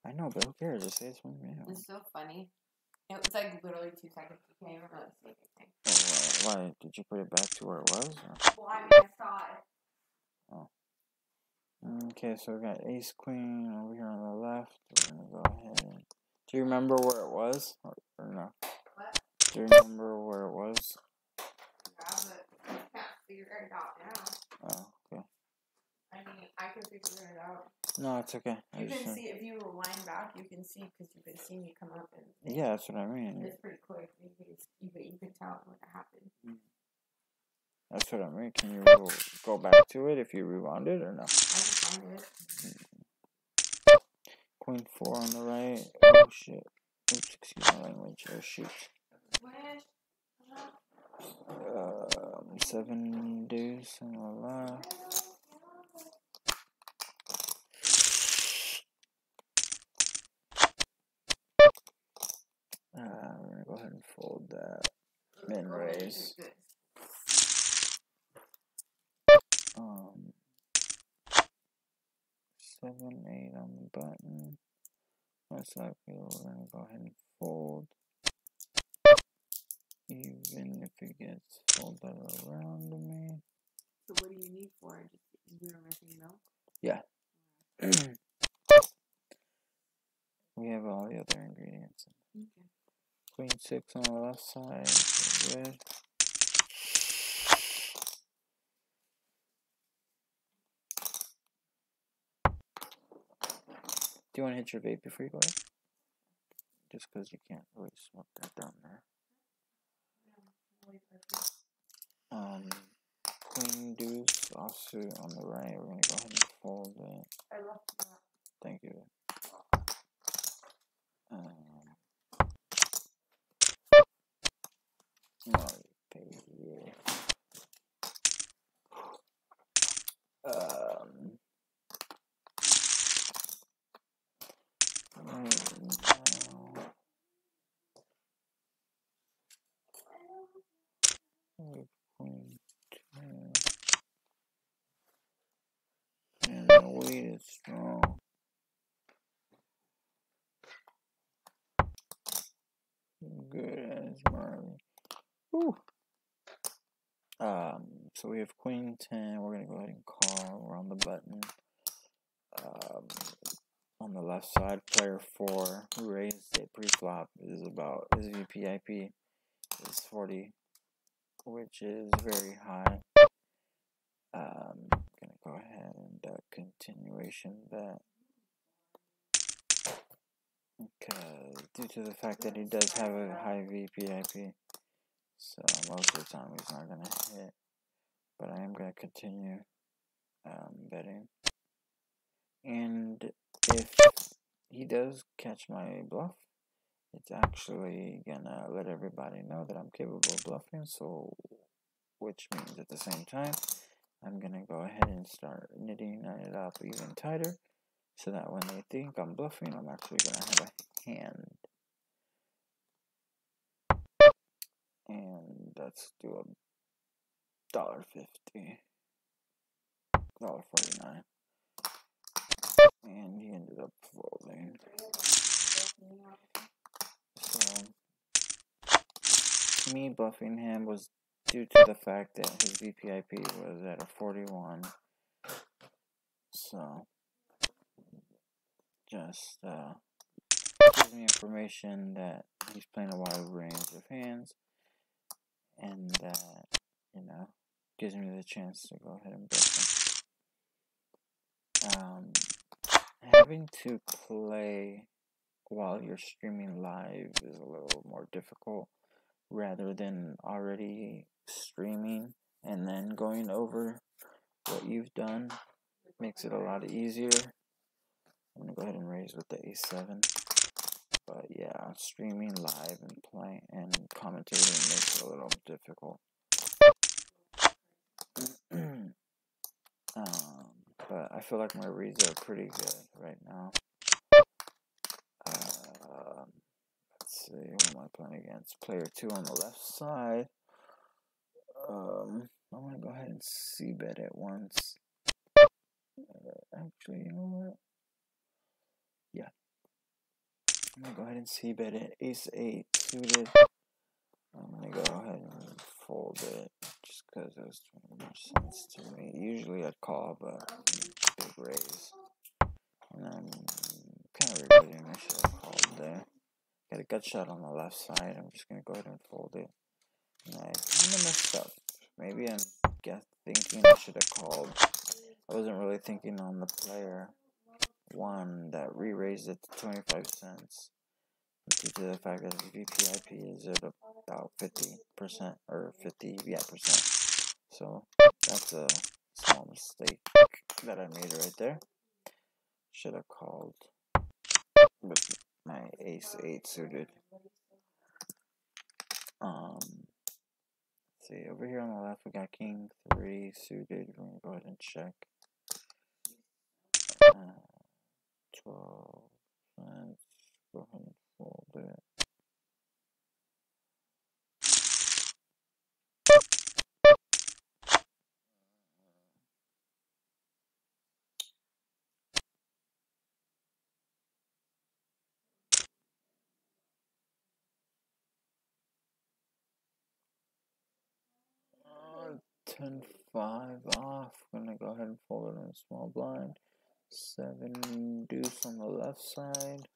Speaker 2: I know, but who cares? Just say it's from me.
Speaker 3: It's so funny. It was like literally 2 seconds. You can't even really see anything.
Speaker 2: Oh, why? Did you put it back to where it was? Or?
Speaker 3: Well, I mean, I saw it.
Speaker 2: Oh. Okay, so we got ace queen over here on the left. We're gonna go ahead and... Do you remember where it was? Or no?
Speaker 3: What?
Speaker 2: Do you remember where it was?
Speaker 3: Yeah, but I can't figure it out now.
Speaker 2: Oh, okay.
Speaker 3: I mean, I can figure it out.
Speaker 2: No, it's okay.
Speaker 3: You can see, if you rewind back, you can see, because you can see me come up and...
Speaker 2: Yeah, that's what I mean.
Speaker 3: It's pretty quick. You can tell what happened.
Speaker 2: That's what I mean. Can you go back to it if you rewound it or no?
Speaker 3: I can find it.
Speaker 2: Queen 4 on the right. Oh, shit. Oops, excuse my language. Oh, shoot. 7 deuce on the left. We're going to go ahead and fold that. Min raise. 7, 8 on the button. Most likely we're going to go ahead and fold. Even if it gets folded around to me.
Speaker 3: So what do you need for it? Just you're missing milk?
Speaker 2: Yeah. We have all the other ingredients.
Speaker 3: Okay.
Speaker 2: Queen 6 on the left side. Good. Do you want to hit your vape before you go in? Just because you can't really smoke that down there. Queen deuce offsuit on the right. We're going to go ahead and fold it.
Speaker 3: I left that.
Speaker 2: Thank you. No, pay here. Queen 2. And the weight is strong. Good as Marley. Whew. So we have Queen 10. We're gonna go ahead and call. We're on the button. On the left side, player 4 who raised it pre-flop is about his VPIP is 40, which is very high. Gonna go ahead and continuation bet. Because due to the fact that he does have a high VPIP, so most of the time he's not gonna hit. But I am gonna continue betting. And if he does catch my bluff, it's actually gonna let everybody know that I'm capable of bluffing, so which means at the same time I'm gonna go ahead and start knitting it up even tighter so that when they think I'm bluffing, I'm actually gonna have a hand. And let's do $1.50, $1.49. And he ended up folding. So me buffing him was due to the fact that his VPIP was at a 41. So just gives me information that he's playing a wide range of hands, and that, you know, gives me the chance to go ahead and buff him. Having to play while you're streaming live is a little more difficult rather than already streaming and then going over what you've done. Makes it a lot easier. I'm going to go ahead and raise with the A7. But yeah, streaming live and playing and commentating makes it a little difficult. But I feel like my reads are pretty good right now. Let's see, who am I playing against? Player 2 on the left side. I'm gonna go ahead and c-bet it once. Actually, you know what? Yeah. I'm gonna go ahead and c-bet it. Ace 8 suited. I'm gonna go ahead and fold it just because it was making more sense to me. Usually I'd call, but big raise. And I'm kind of regretting I should have called there. Got a gut shot on the left side. I'm just gonna go ahead and fold it. And I kind of messed up. Maybe I'm thinking I should have called. I wasn't really thinking on the player 1 that re-raised it to 25 cents. Due to the fact that the VPIP is at about 50% or 50%. So that's a small mistake that I made right there. Should have called with my ace 8 suited. Let's see, over here on the left we got king 3 suited. We're gonna go ahead and check. 12. Let's go ahead and fold it. Uh, 10-5 off. Gonna go ahead and fold it in a small blind. 7 deuce on the left side.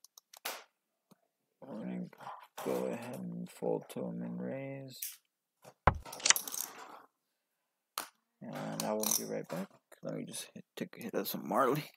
Speaker 2: I'm gonna go ahead and fold to him and raise. And I will be right back. Let me just take a hit of some Marley.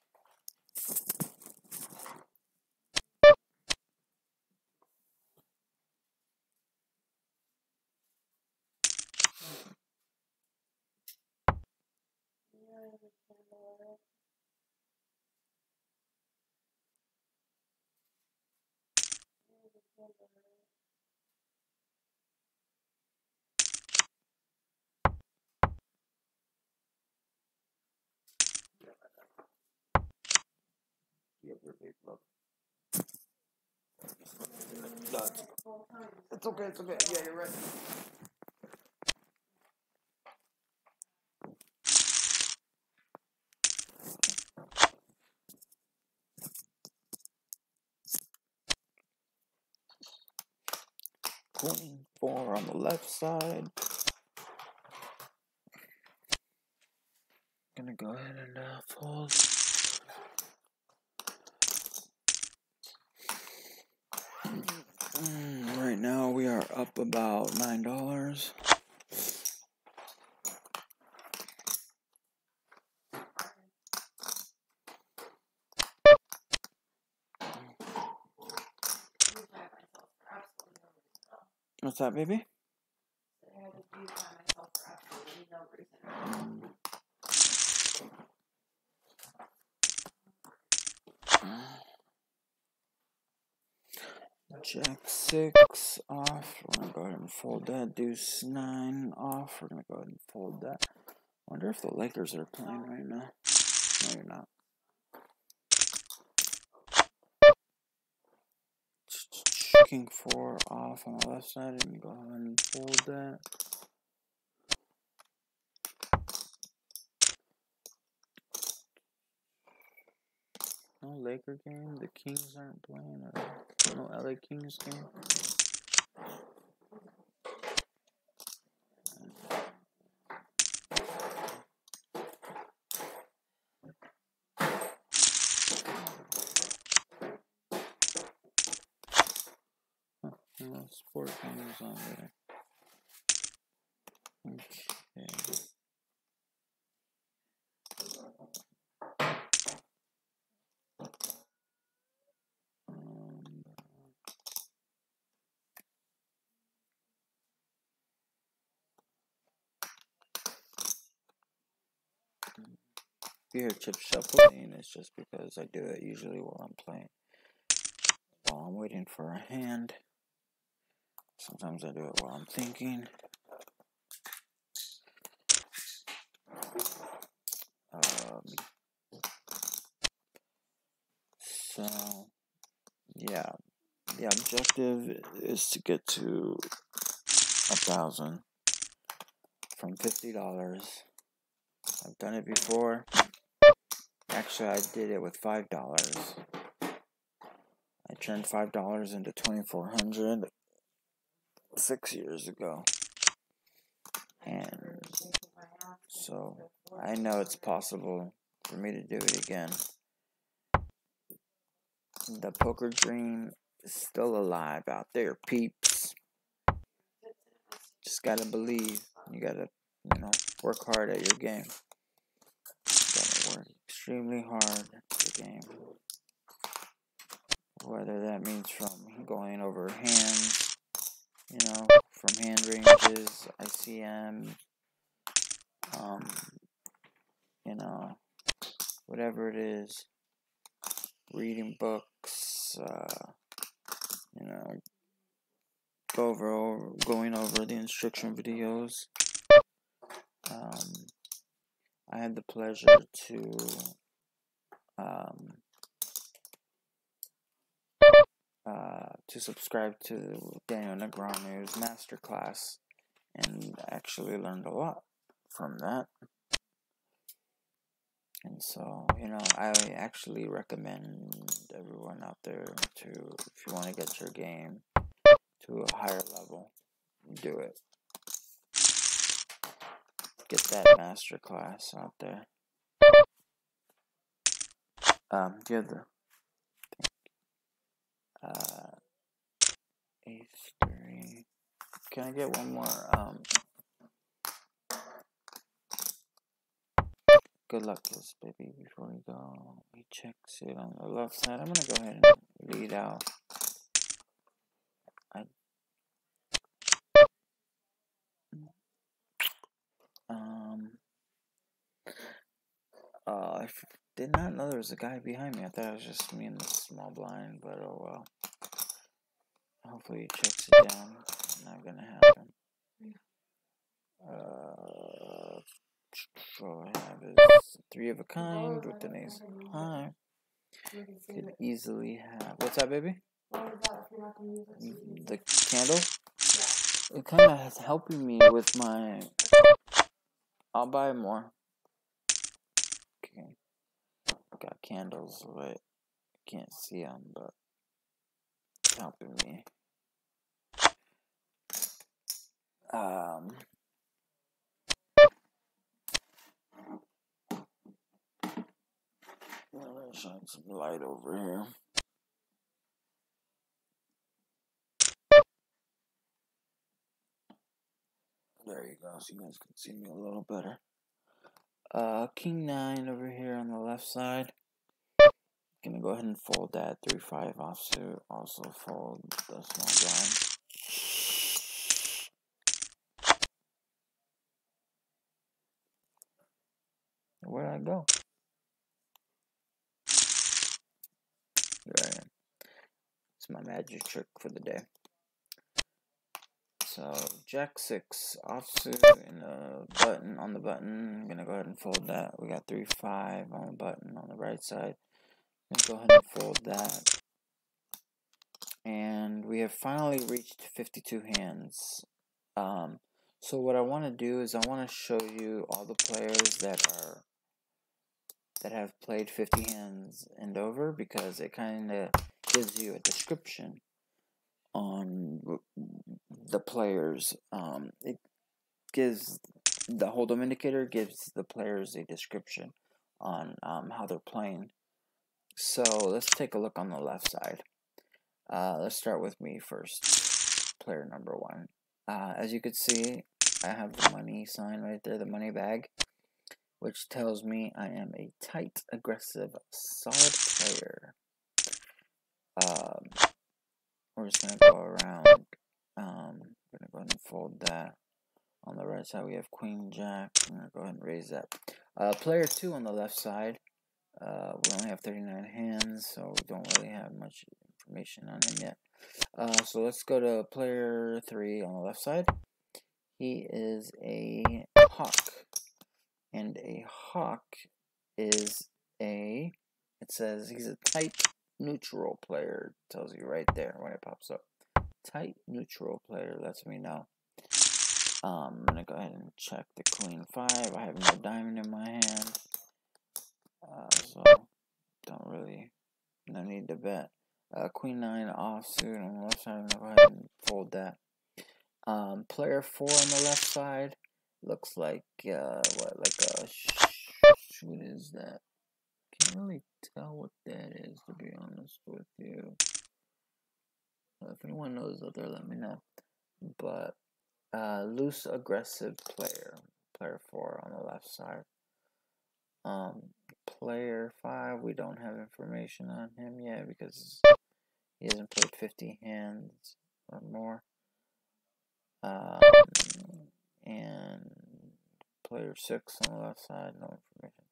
Speaker 2: It's okay, it's okay. Yeah, you're right. Queen 4 on the left side. Gonna go ahead and fold. Right now we are up about $9. What's that, baby? Jack 6 off. We're gonna go ahead and fold that. Deuce 9 off. We're gonna go ahead and fold that. Wonder if the Lakers are playing right now. No, you're not. King 4 off on the left side. And go ahead and fold that. No Laker game. The Kings aren't playing. Or no LA Kings game. No sport games on there. Okay. If you hear chip shuffling, it's just because I do it usually while I'm playing. while I'm waiting for a hand. Sometimes I do it while I'm thinking. So, yeah, the objective is to get to 1,000 from $50. I've done it before. Actually, I did it with $5. I turned $5 into $2,400 6 years ago. And so I know it's possible for me to do it again. The poker dream is still alive out there, peeps. Just gotta believe. You gotta, work hard at your game. You gotta work extremely hard at your game. Whether that means from going over hands, from hand ranges, ICM, whatever it is, reading books, going over the instruction videos. I had the pleasure to subscribe to Daniel Negreanu's masterclass, and actually learned a lot from that. And so, I actually recommend everyone out there to, if you want to get your game to a higher level, do it. Get that masterclass out there. The other A3. Can I get one more? Good luck, kiss, baby. Before we go, he checks it on the left side. I'm gonna go ahead and lead out. I did not know there was a guy behind me. I thought it was just me in the small blind, but oh well. Hopefully he checks it down. Not gonna happen. So I have is 3 of a kind with an ace of high. Could easily have. What's that, baby? The candle? It kind of is helping me with my. I'll buy more. Okay. Got candles, but can't see them, but it's helping me. Let me shine some light over here. There you go, so you guys can see me a little better. King 9 over here on the left side. Gonna go ahead and fold that 3-5 offsuit. Also fold the small blind. Where'd I go? There I am. It's my magic trick for the day. So Jack 6 offsuit and a button on the button. I'm gonna go ahead and fold that. We got 3-5 on the button on the right side. I'm gonna go ahead and fold that. And we have finally reached 52 hands. So what I want to do is I want to show you all the players that have played 50 hands and over, because it kind of gives you a description on the players. It gives the Holdem indicator gives the players a description on how they're playing. So let's take a look on the left side. Let's start with me first. Player number 1. As you can see, I have the money sign right there, the money bag, which tells me I am a tight, aggressive, solid player. We're just going to go around. I'm going to go ahead and fold that. On the right side, we have Queen Jack. I'm going to go ahead and raise that. Player 2 on the left side. We only have 39 hands, so we don't really have much information on him yet. So let's go to player 3 on the left side. He is a hawk, and a hawk is it says he's a tight neutral player. It tells you right there when it pops up. Tight neutral player lets me know. I'm gonna go ahead and check the queen 5. I have no diamond in my hand, so no need to bet. Queen 9 offsuit on the left side. I'm gonna go ahead and fold that. Player 4 on the left side looks like what is that? Can't really tell what that is, to be honest with you. If anyone knows out there, let me know. But loose aggressive player 4 on the left side. Player 5, we don't have information on him yet because he hasn't played 50 hands or more. And player 6 on the left side, no information.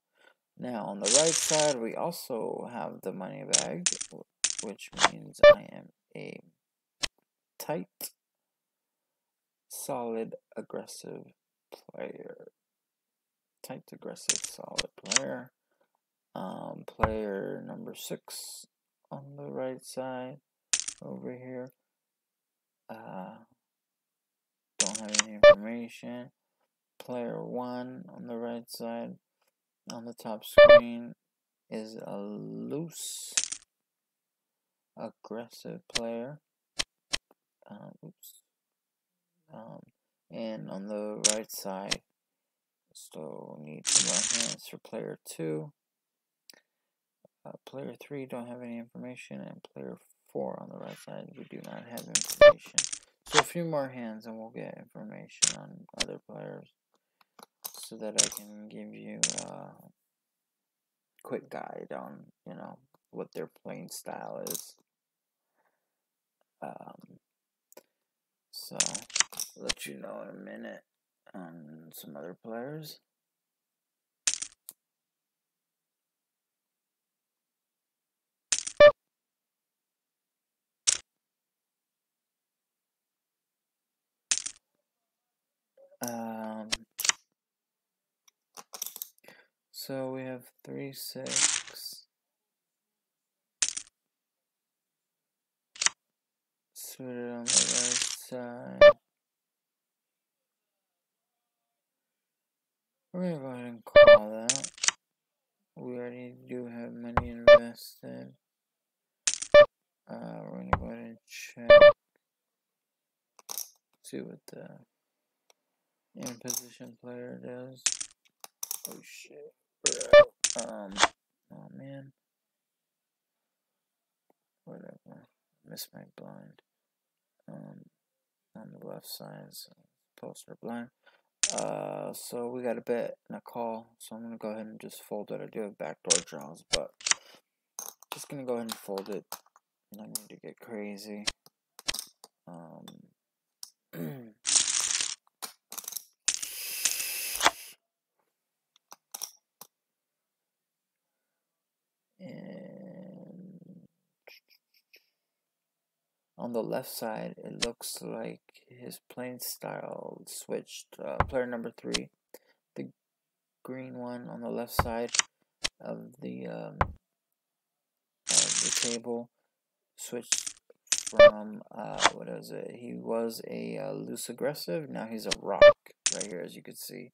Speaker 2: Now on the right side, we also have the money bag, which means I am a tight, solid, aggressive player. Tight, aggressive, solid player. Player number 6 on the right side over here. Don't have any information. Player 1 on the right side on the top screen is a loose, aggressive player. And on the right side, still need 2 more hands for player 2. Player 3 don't have any information, and player 4 on the right side, we do not have information. So a few more hands and we'll get information on other players so that I can give you a quick guide on, what their playing style is. So I'll let you know in a minute on some other players. So we have 3-6 suited on the right side. We're gonna go ahead and call that. We already do have money invested. We're gonna go ahead and check. See what the in position player does. Oh shit. Oh man. Whatever. Missed my blind. On the left side, so poster blind. So we got a bet and a call. So I'm gonna go ahead and just fold it. I do have backdoor draws, but just gonna go ahead and fold it. No need to get crazy. And on the left side, it looks like his playing style switched. Player number 3, the green one on the left side of the table, switched from what is it? He was a loose aggressive. Now he's a rock right here, as you can see.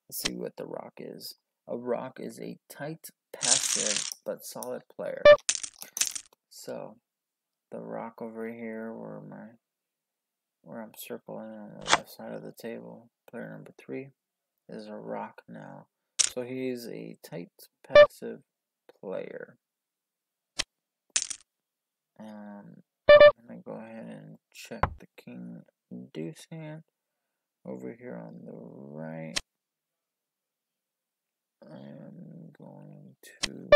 Speaker 2: Let's see what the rock is. A rock is a tight, passive, but solid player. So the rock over here, where I'm circling on the left side of the table, player number 3 is a rock now. So he's a tight, passive player. I'm gonna go ahead and check the king deuce hand over here on the right. I'm going to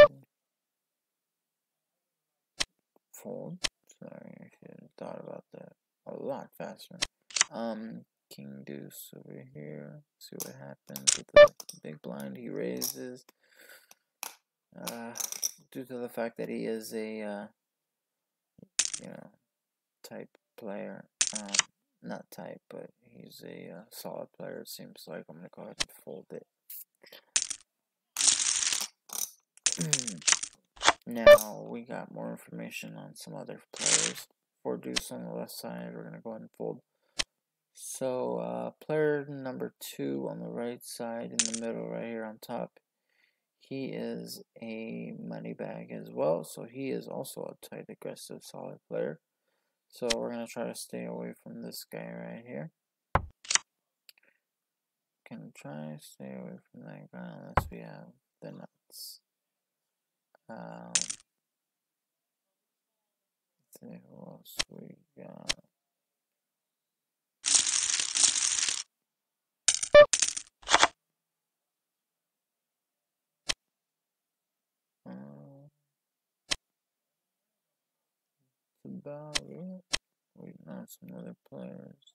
Speaker 2: fold. Sorry, I should have thought about that a lot faster. King deuce over here. See what happens with the big blind he raises. Due to the fact that he is a type player. Not type, but he's a solid player, it seems like. I'm going to go ahead and fold it. Now, we got more information on some other players. 4 deuce on the left side, we're going to go ahead and fold. So, player number 2 on the right side, in the middle right here on top, he is a money bag as well. So, he is also a tight, aggressive, solid player. So, we're going to try to stay away from this guy right here. Can try to stay away from that guy unless we have the nuts. Let's see who else we got. That's about it. Waiting on some other players.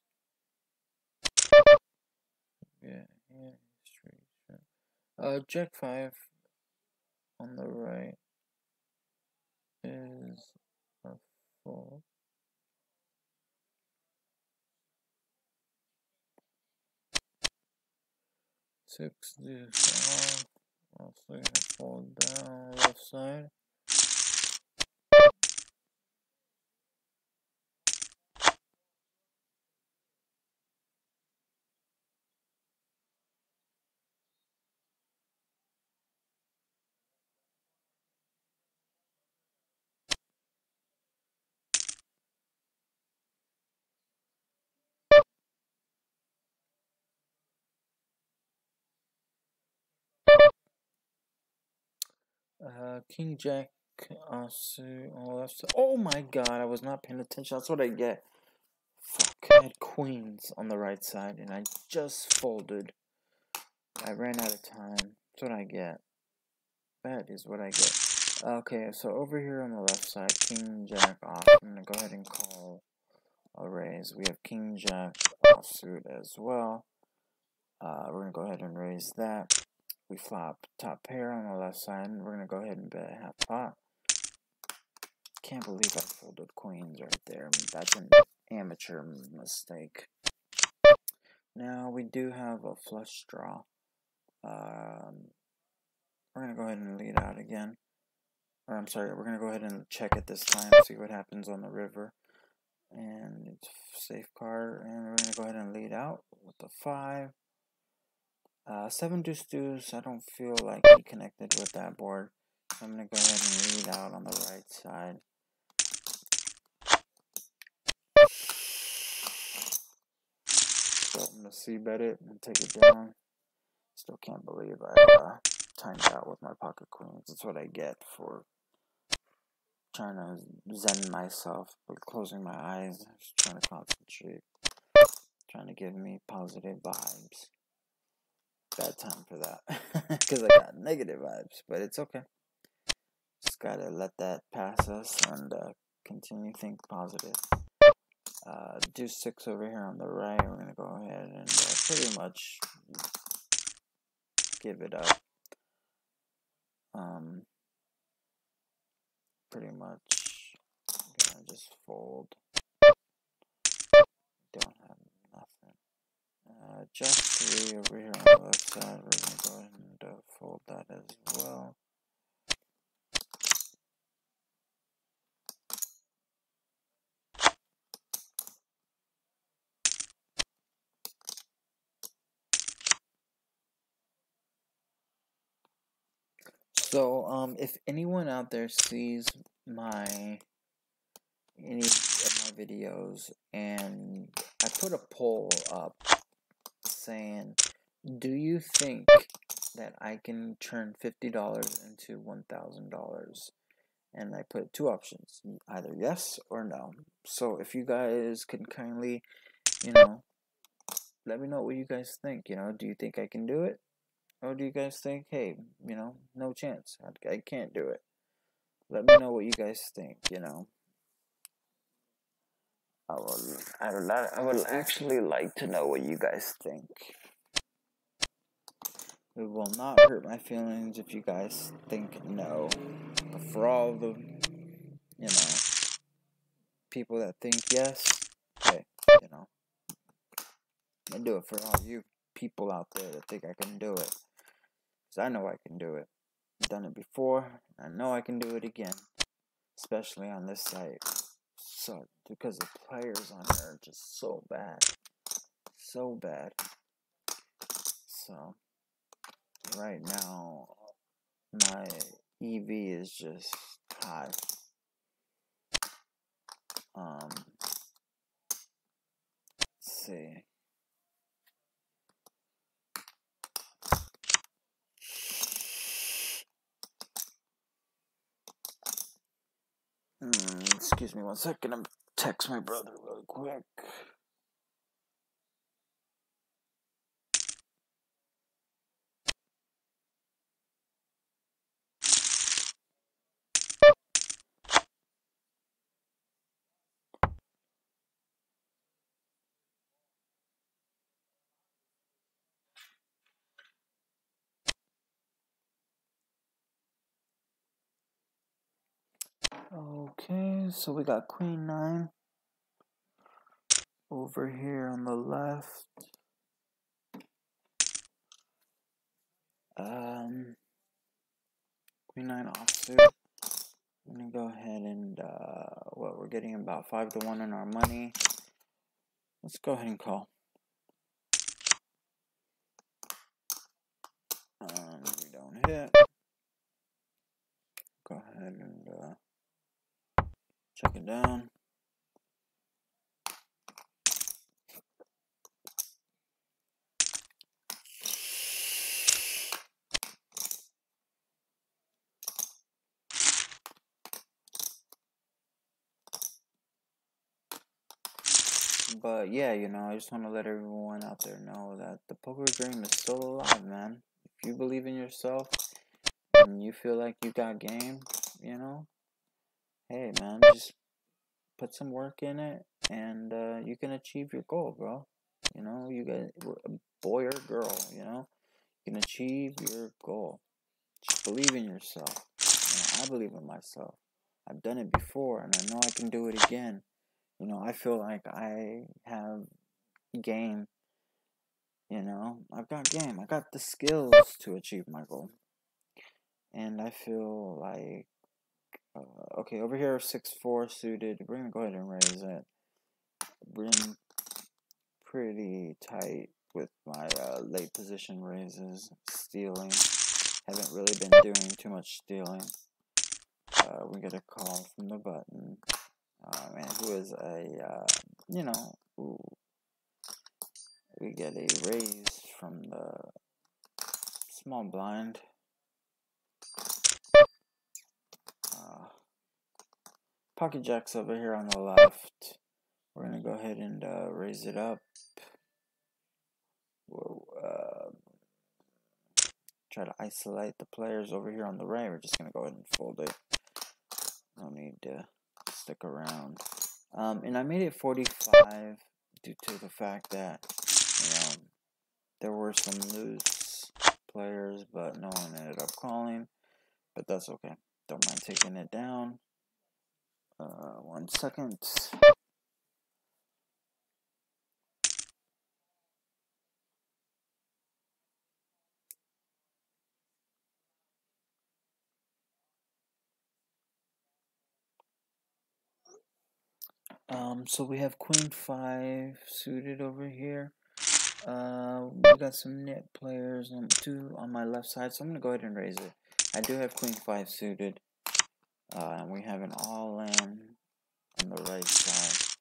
Speaker 2: Yeah, straight. Jack 5 on the right is a fold. 6 deuce off. Also gonna fold down left side. King Jack offsuit on the left side. Oh my god, I was not paying attention. That's what I get. Fuck, I had queens on the right side and I just folded. I ran out of time. That's what I get. That is what I get. Okay, so over here on the left side, King Jack off. I'm gonna go ahead and call a raise. We have King Jack offsuit as well. We're gonna go ahead and raise that. We flop top pair on the left side, and we're gonna go ahead and bet half pot. Can't believe I folded queens right there. That's an amateur mistake. Now we do have a flush draw. We're gonna go ahead and lead out again. Or I'm sorry, we're gonna go ahead and check it this time, see what happens on the river. And it's safe card, and we're gonna go ahead and lead out with the 5. 7 deuce deuce. I don't feel like he connected with that board, so I'm gonna go ahead and lead out on the right side. So I'm gonna c-bet it and take it down. Still can't believe I timed out with my pocket queens. That's what I get for trying to zen myself by closing my eyes, just trying to concentrate, trying to give me positive vibes. Bad time for that, because I got negative vibes, but it's okay. Just gotta let that pass us and continue to think positive. Deuce 6 over here on the right. We're gonna go ahead and pretty much give it up. Pretty much gonna just fold. Don't have nothing. Jack 3 over here on the left side. We're gonna go ahead and fold that as well. So, if anyone out there sees any of my videos, and I put a poll up saying, do you think that I can turn $50 into $1,000? And I put 2 options, either yes or no. So if you guys can kindly, let me know what you guys think. Do you think I can do it? Or do you guys think, hey, no chance, I can't do it? Let me know what you guys think, I would actually like to know what you guys think. It will not hurt my feelings if you guys think no. But for all the, people that think yes, hey, you know, I do it for all you people out there that think I can do it. Because I know I can do it. I've done it before. I know I can do it again. Especially on this site. So, because the players on here are just so bad. So bad. So, right now, my EV is just high. Let's see. Excuse me 1 second. I'm text my brother really quick. Okay, so we got Queen 9 over here on the left. Queen 9 offsuit. I'm gonna go ahead and we're getting about 5 to 1 on our money. Let's go ahead and call. We don't hit. Go ahead and check it down. But yeah, you know, I just want to let everyone out there know that the poker dream is still alive, man. If you believe in yourself and you feel like you got game, you know, hey, man, just put some work in it and you can achieve your goal, bro. You know, you got a boy or girl, you know, you can achieve your goal. Just believe in yourself. You know, I believe in myself. I've done it before and I know I can do it again. You know, I feel like I have game. You know, I've got game. I got the skills to achieve my goal. And I feel like, okay, over here, 6-4 suited. We're going to go ahead and raise it. We're in pretty tight with my late position raises. Stealing. Haven't really been doing too much stealing. We get a call from the button. Man, who is a, you know, ooh, we get a raise from the small blind. Pocket jacks over here on the left. We're going to go ahead and raise it up. We'll try to isolate the players over here on the right. We're just going to go ahead and fold it. No need to stick around. And I made it 45 due to the fact that, you know, there were some loose players, but no one ended up calling. But that's okay. Don't mind taking it down. 1 second. So we have Queen 5 suited over here. We got some net players, 2 on my left side, so I'm going to go ahead and raise it. I do have Queen 5 suited. And we have an all-in on the right side.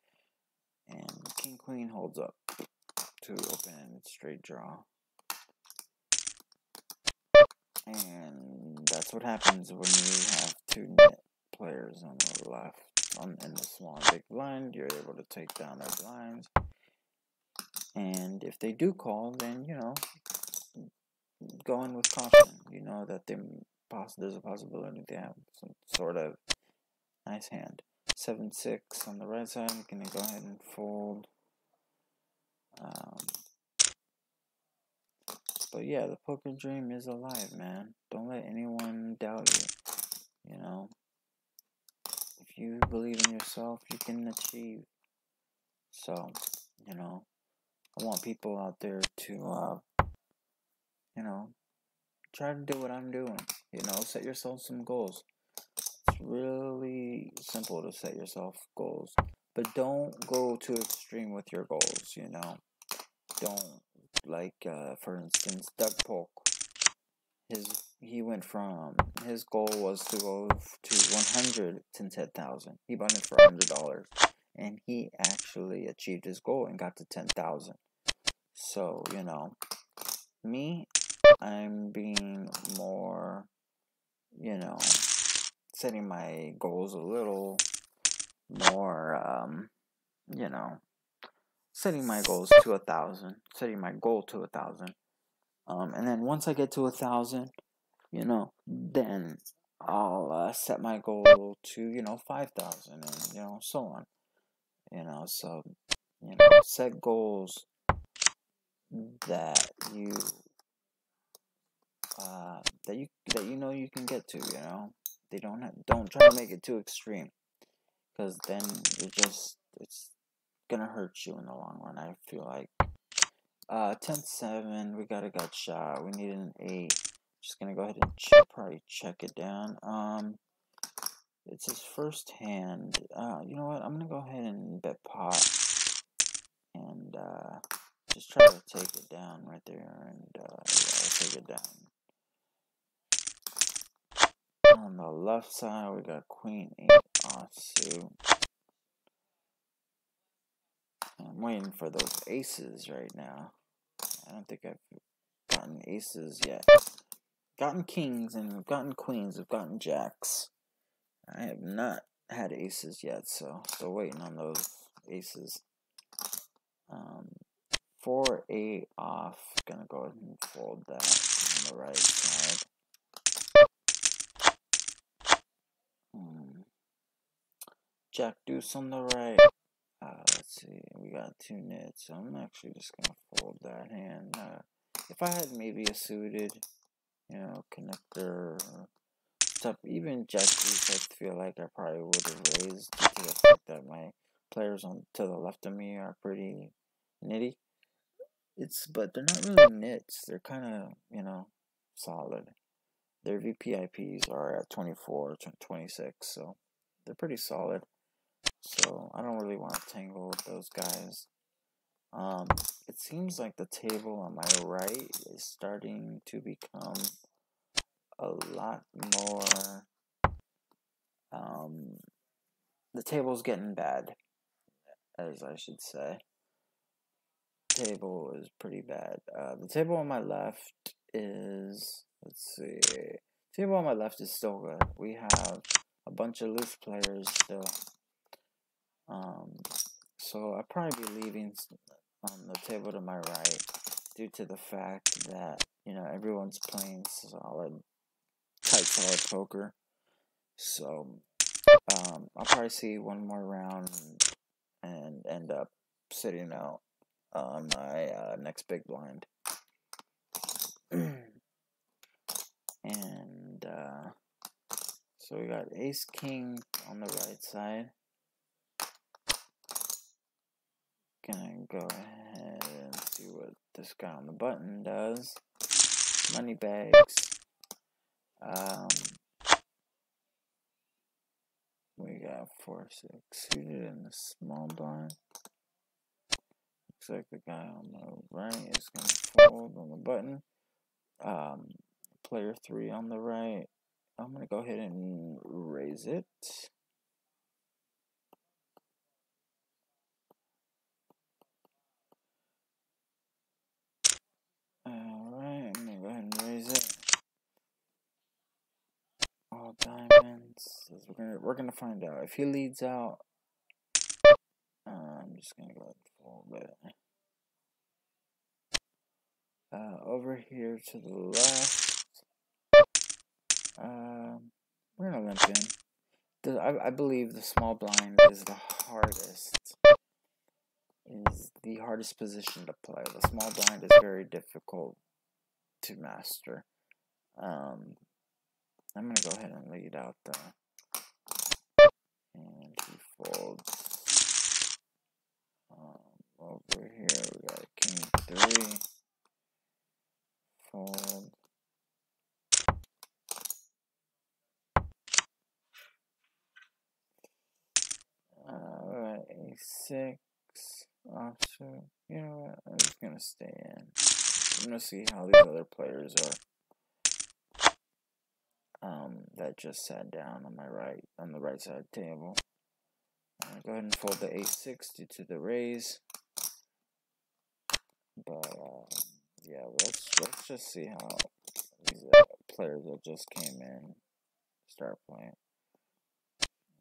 Speaker 2: And King Queen holds up to open straight draw. And that's what happens when you have 2 net players on the left. In the small and big blind, you're able to take down their blinds. And if they do call, then, you know, go in with caution. You know that there's a possibility they have some sort of nice hand. 7-6 on the right side. I'm going to go ahead and fold. But yeah, the poker dream is alive, man. Don't let anyone doubt you. You know, if you believe in yourself, you can achieve. So, you know, I want people out there to, you know, try to do what I'm doing. You know, set yourself some goals. It's really simple to set yourself goals, but don't go too extreme with your goals. You know, don't for instance, Doug Polk. He went from his goal was to go to 100 to 10,000. He bought it for $100, and he actually achieved his goal and got to 10,000. So you know, me, I'm being more, you know, setting my goals a little more, you know, setting my goals to 1,000, setting my goal to 1,000. And then once I get to 1,000, you know, then I'll set my goal to, you know, 5,000 and, you know, so on. You know, so, you know, set goals that you, that you know you can get to, you know. Don't try to make it too extreme, because then it's gonna hurt you in the long run, I feel like. 10-7, we got a gut shot. We need an 8. Just gonna go ahead and probably check it down. It's his first hand. You know what? I'm gonna go ahead and bet pot and just try to take it down right there. And yeah, I'll take it down. On the left side, we got Queen 8 offsuit. I'm waiting for those aces right now. I don't think I've gotten aces yet. Gotten kings and we've gotten queens, we've gotten jacks. I have not had aces yet, so still waiting on those aces. 4-8 off. Gonna go ahead and fold that on the right side. Jack deuce on the right. Let's see, we got 2 nits, so I'm actually just gonna fold that hand. If I had maybe a suited, you know, connector or stuff, even jack deuce, I feel like I probably would have raised due to the fact that my players on to the left of me are pretty nitty. But they're not really nits. They're kind of, you know, solid. Their VPIPs are at 24, 26, so they're pretty solid. So I don't really want to tangle with those guys. It seems like the table on my right is starting to become a lot more. The table's getting bad, as I should say. Table is pretty bad. The table on my left is, let's see, table on my left is still good. We have a bunch of loose players still. So I'll probably be leaving on the table to my right due to the fact that, you know, everyone's playing tight solid poker. So I'll probably see one more round and end up sitting out on my next big blind. And so we got ace king on the right side. Gonna go ahead and see what this guy on the button does. Money bags. We got 4-6 suited in the small blind. Looks like the guy on the right is gonna fold on the button. Player 3 on the right. I'm gonna go ahead and raise it. Alright, I'm gonna go ahead and raise it. All diamonds. We're gonna find out. If he leads out, I'm just gonna go ahead and fold it. Over here to the left, we're gonna limp in. I believe the small blind is the hardest position to play. The small blind is very difficult to master. I'm gonna go ahead and lead out though. And 3. Fold. Alright, A6. Offsuit. You know what? I'm just gonna stay in. I'm gonna see how these other players are. That just sat down on the right side table. I'm gonna go ahead and fold the A6 due to the raise. But yeah, let's just see how these players that just came in start playing.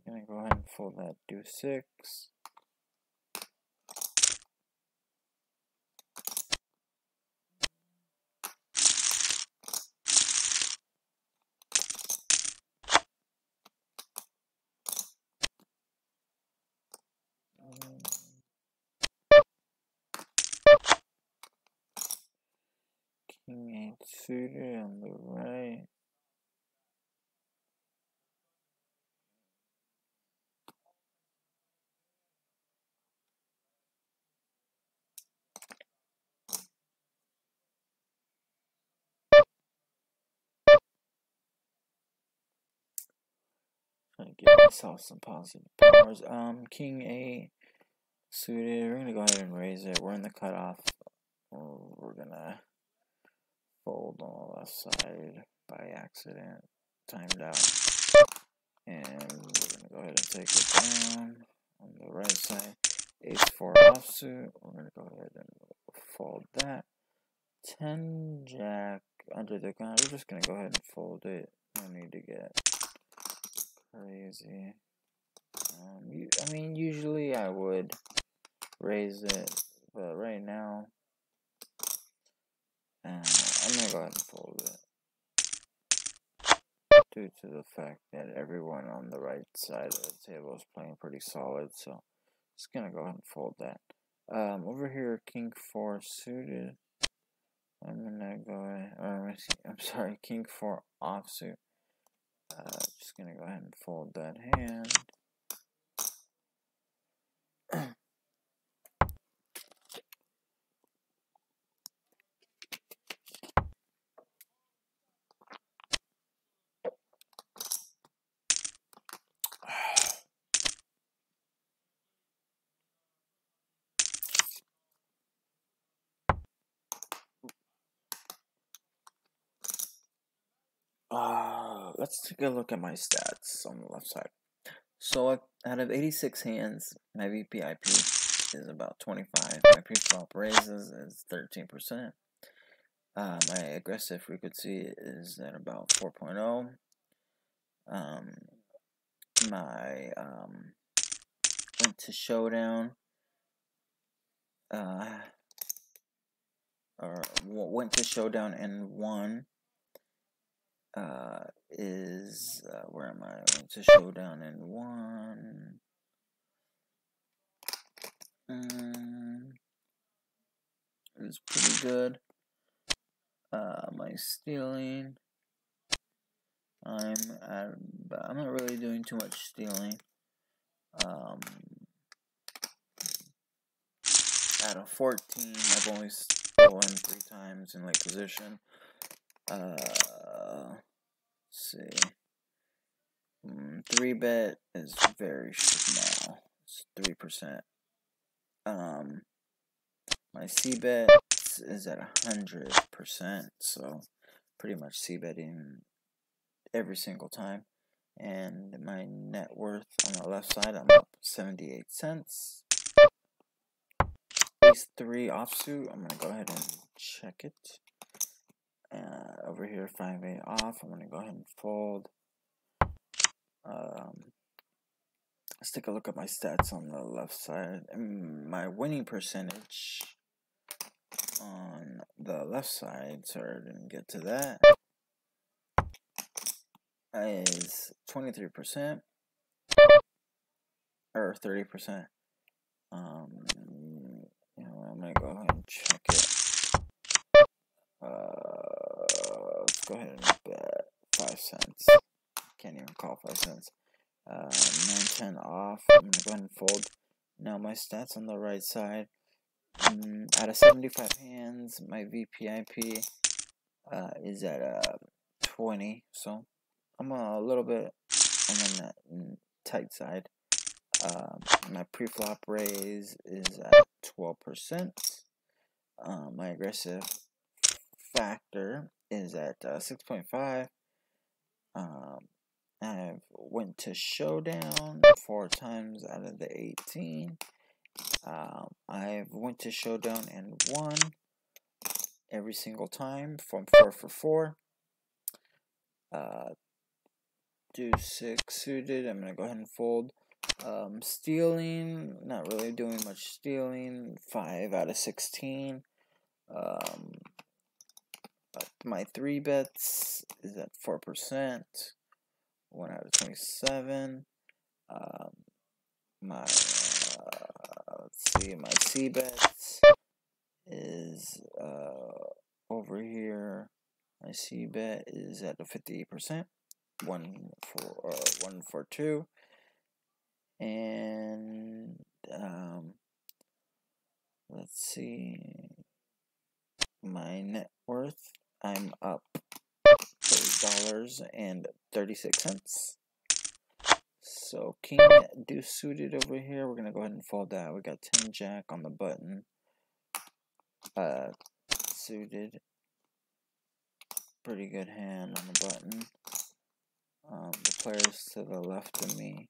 Speaker 2: I'm gonna go ahead and fold that deuce 6. King 8 suited on the right. Trying to give myself some positive powers. King 8 suited. We're gonna go ahead and raise it. We're in the cutoff. We're gonna fold on the left side by accident. Timed out. And we're gonna go ahead and take it down on the right side. Ace 4 offsuit. We're gonna go ahead and fold that. 10 jack under the gun. We're just gonna go ahead and fold it. No need to get crazy. I mean, usually I would raise it, but right now, I'm gonna go ahead and fold it due to the fact that everyone on the right side of the table is playing pretty solid. So, just gonna go ahead and fold that. Over here, King 4 suited. I'm gonna go ahead, I'm sorry, King 4 offsuit. Just gonna go ahead and fold that hand. Let's take a look at my stats on the left side. So out of 86 hands, my VPIP is about 25. My pre-flop raises is 13%. My aggressive frequency is at about 4.0. My went to showdown. Or went to showdown and won. Is where am I? Went to showdown and won. It's pretty good. My stealing. I'm not really doing too much stealing. Out of 14, I've only stolen 3 times in late position. Let's see. 3-bet is very small. It's 3%. My C-bet is at 100%, so pretty much C-betting every single time. And my net worth on the left side, I'm up 78 cents. Ace 3 offsuit, I'm going to go ahead and check it. Over here, 5-8 off, I'm going to go ahead and fold. Let's take a look at my stats on the left side. My winning percentage on the left side, sorry I didn't get to that, is 23% or 30%. I'm gonna go ahead and check it. Let's go ahead and bet 5 cents. Can't even call 5 cents. 9-10 off. I'm gonna go ahead and fold. Now my stats on the right side Out of 75 hands, my VPIP is at 20, so I'm a little bit on the tight side. My pre-flop raise is at 12%. My aggressive factor is at 6.5. I've went to showdown 4 times out of the 18. I've went to showdown and won every single time from 4 for 4. Deuce 6 suited, I'm going to go ahead and fold. Stealing, not really doing much stealing, 5 out of 16. My 3 bets is at 4%, 1 out of 27. My C bets is over here. My C bet is at a 58%, 1 for 2, and let's see, my net worth, I'm up $30.36. So king deuce suited over here. We're gonna go ahead and fold that. We got 10 jack on the button. Suited. Pretty good hand on the button. The players to the left of me,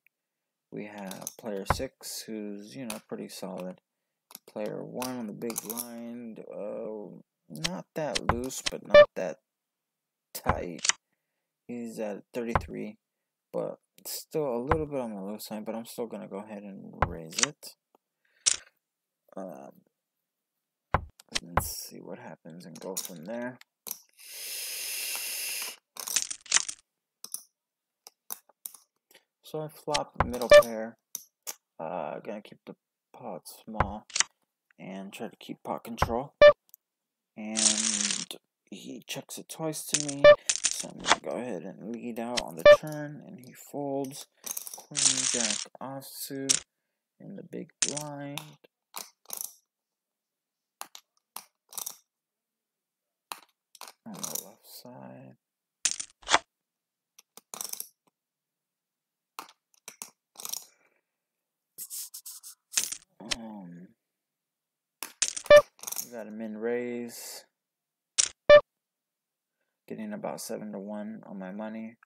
Speaker 2: we have player 6, who's, you know, pretty solid. Player 1 on the big blind, not that loose, but not that tight. He's at 33, but still a little bit on the low side, but I'm still going to go ahead and raise it. Let's see what happens and go from there. So I flop the middle pair. Gonna keep the pot small and try to keep pot control. And he checks it twice to me, so I'm gonna go ahead and lead out on the turn, and he folds. Queen jack offsuit in the big blind. On the left side. We got a min raise. Getting about 7 to 1 on my money.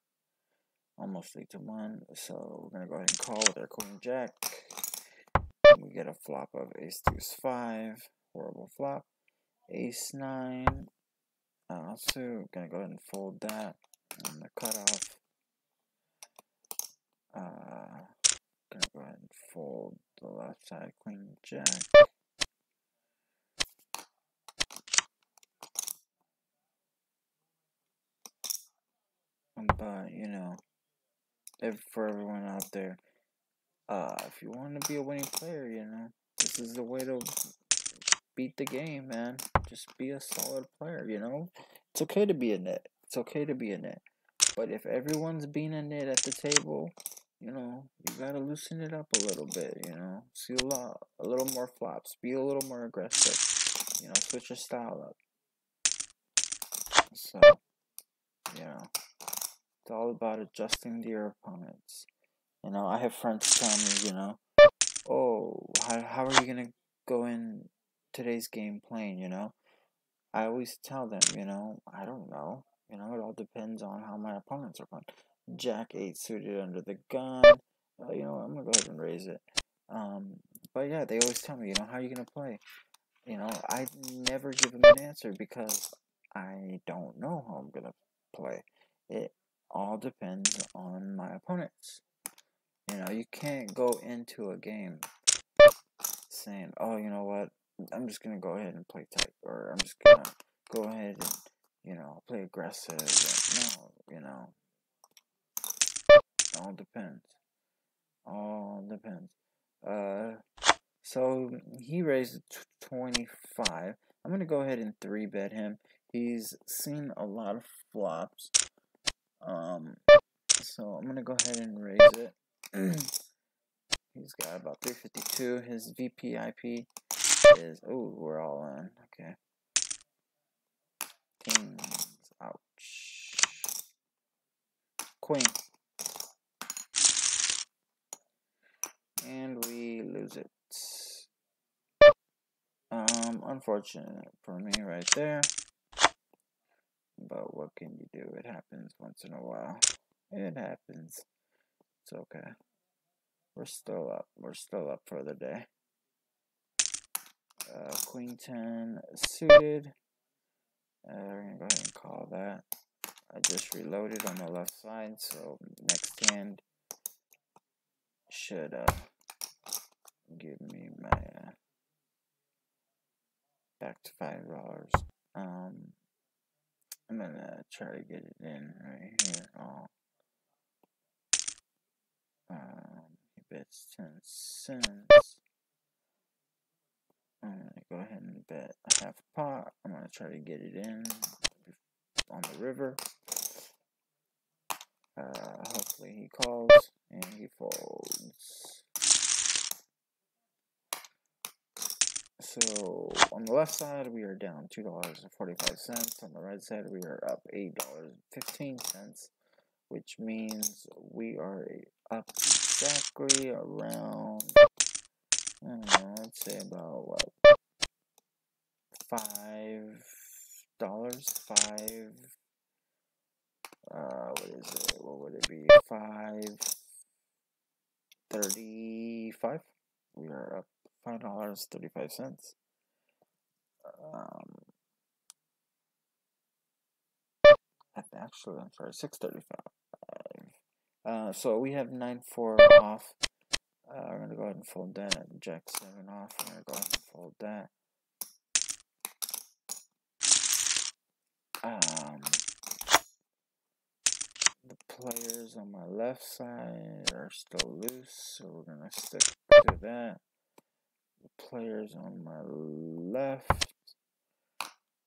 Speaker 2: Almost 8 to 1. So we're gonna go ahead and call with our queen jack. We get a flop of ace deuce 5. Horrible flop. Ace 9. So gonna go ahead and fold that on the cutoff. Gonna go ahead and fold the left side queen jack. But you know, for everyone out there, if you want to be a winning player, you know, this is the way to beat the game, man. Just be a solid player, you know. It's okay to be a nit. It's okay to be a nit. But if everyone's being a nit at the table, you know, you gotta loosen it up a little bit, you know. See a little more flops. Be a little more aggressive. You know, switch your style up. So, you know, it's all about adjusting to your opponents. You know, I have friends tell me, you know, oh, how are you gonna go in today's game playing, you know? I always tell them, you know, I don't know. You know, it all depends on how my opponents are playing. Jack 8 suited under the gun. You know, I'm gonna go ahead and raise it. But yeah, they always tell me, you know, how are you gonna play? You know, I never give them an answer because I don't know how I'm gonna play. It all depends on my opponents. You know, you can't go into a game saying, oh, you know what, I'm just gonna go ahead and play tight, or I'm just gonna go ahead and, you know, play aggressive. No, you know, it all depends. All depends. So he raised 25. I'm gonna go ahead and 3-bet him. He's seen a lot of flops. So I'm gonna go ahead and raise it. He's got about 352. His VPIP is. Oh, we're all in. Okay. Kings. Ouch. Queen. And we lose it. Unfortunate for me right there. But what can you do? It happens once in a while. It happens. It's okay. We're still up. We're still up for the day. Queen 10 suited. We're going to go ahead and call that. I just reloaded on the left side, so next hand should give me my back to $5. I'm gonna try to get it in right here. He bets 10 cents. I'm gonna go ahead and bet a half pot. I'm gonna try to get it in on the river. Hopefully he calls and he folds. So on the left side we are down $2.45. On the right side we are up $8.15, which means we are up exactly around, I don't know, let's say about what, $5, what is it? What would it be? $5.35. We are up $5.35. Actually, I'm sorry, $6.35. So we have 9-4 off. I'm gonna go ahead and fold that. Jack 7 off. I'm gonna go ahead and fold that. The players on my left side are still loose, so we're gonna stick to that. The players on my left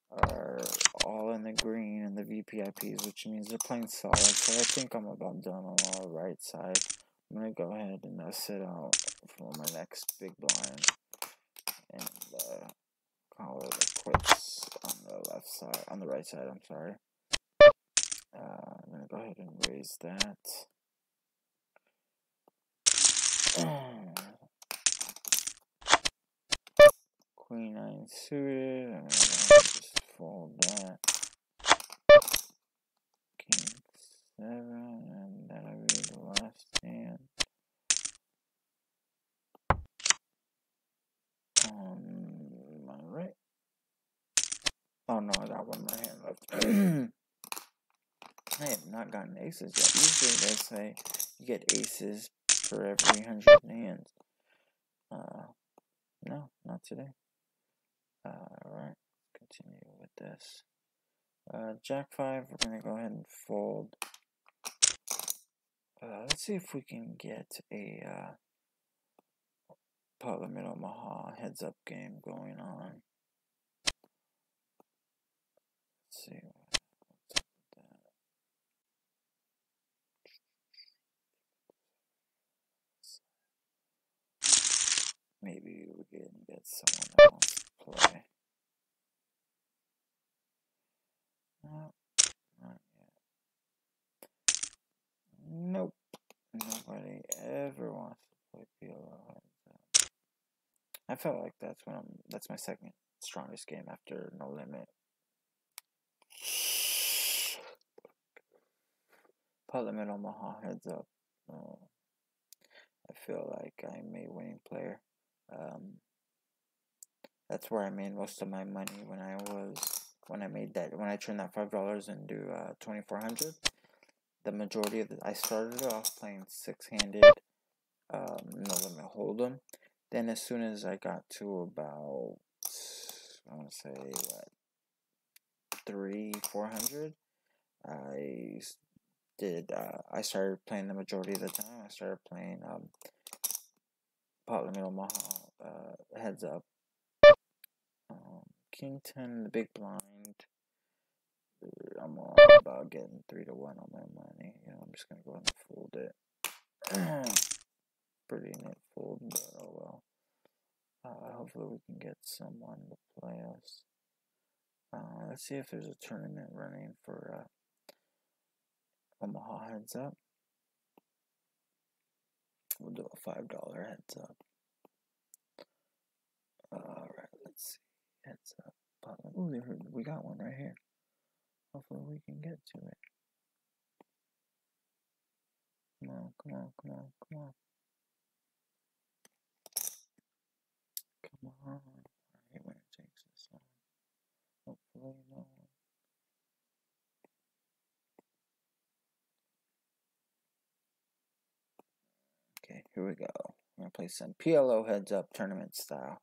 Speaker 2: are all in the green and the VPIPs, which means they're playing solid. So I think I'm about done on the right side. I'm gonna go ahead and sit out for my next big blind and call it quits on the left side, on the right side. I'm sorry. I'm gonna go ahead and raise that. Queen 9 suited. I'm gonna just fold that. King 7, and that'll be the last hand. On my right. Oh no, I got one more hand left. I have not gotten aces yet. Usually they say you get aces for every 100 hands. No, not today. Alright, continue with this. Jack 5, we're going to go ahead and fold. Let's see if we can get a Holdem Bankroll heads up game going on. Let's see what's up with that. Maybe we can get someone else to play. No, not yet. Nope. Nobody ever wants to play PLO heads up. I felt like that's my second strongest game after No Limit. Holdem Bankroll heads up. I feel like I'm a winning player. That's where I made most of my money when I turned that $5 into 2,400. The majority of I started off playing 6-handed, No Limit Hold'em. Then as soon as I got to about, I want to say what, 300-400, I started playing the majority of the time. I started playing Holdem Bankroll heads up. King 10, the big blind. I'm all about getting 3-1 on my money. I'm just gonna go ahead and fold it. Pretty neat fold, but oh well. I hope hopefully we can get someone to play us. Let's see if there's a tournament running for Omaha Heads Up. We'll do a $5 heads up. Alright, let's see. Heads up. Oh, we got one right here. Hopefully we can get to it. Come on, come on, come on, come on. Come on. I hate when it takes this long. Hopefully no one. Okay, here we go. I'm going to play some PLO heads up tournament style.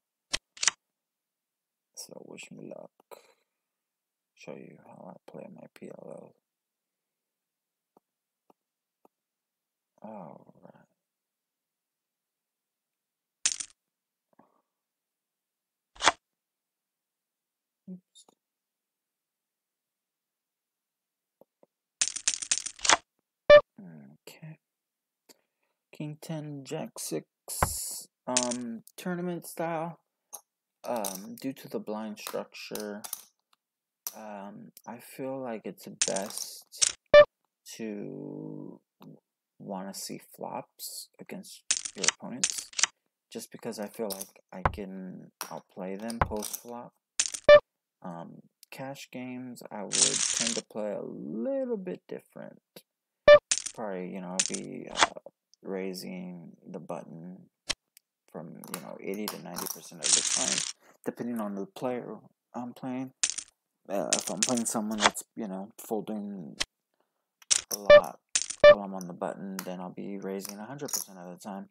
Speaker 2: So wish me luck. Show you how I play my PLO. Alright. Oops. Okay. King 10, Jack 6. Tournament style. Due to the blind structure, I feel like it's best to want to see flops against your opponents, just because I feel like I can outplay them post-flop. Cash games, I would tend to play a little bit different. Probably, be raising the button from, 80 to 90% of the time, depending on the player I'm playing. If I'm playing someone that's, folding a lot while I'm on the button, then I'll be raising 100% of the time.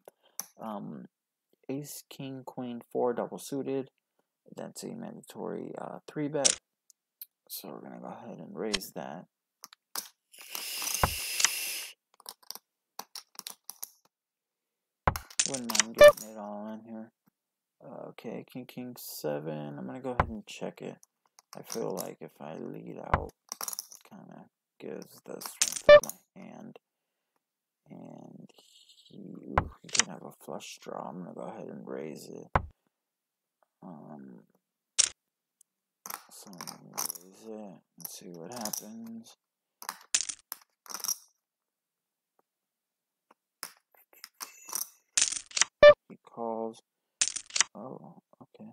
Speaker 2: Ace, King, Queen, 4 double suited. That's a mandatory 3-bet. So we're going to go ahead and raise that. Wouldn't mind getting it all in here. Okay, King, King, 7. I'm going to go ahead and check it. I feel like if I lead out, it kind of gives the strength of my hand. And he can have a flush draw. I'm going to go ahead and raise it. So I'm going to raise it and see what happens. He calls. Oh, okay.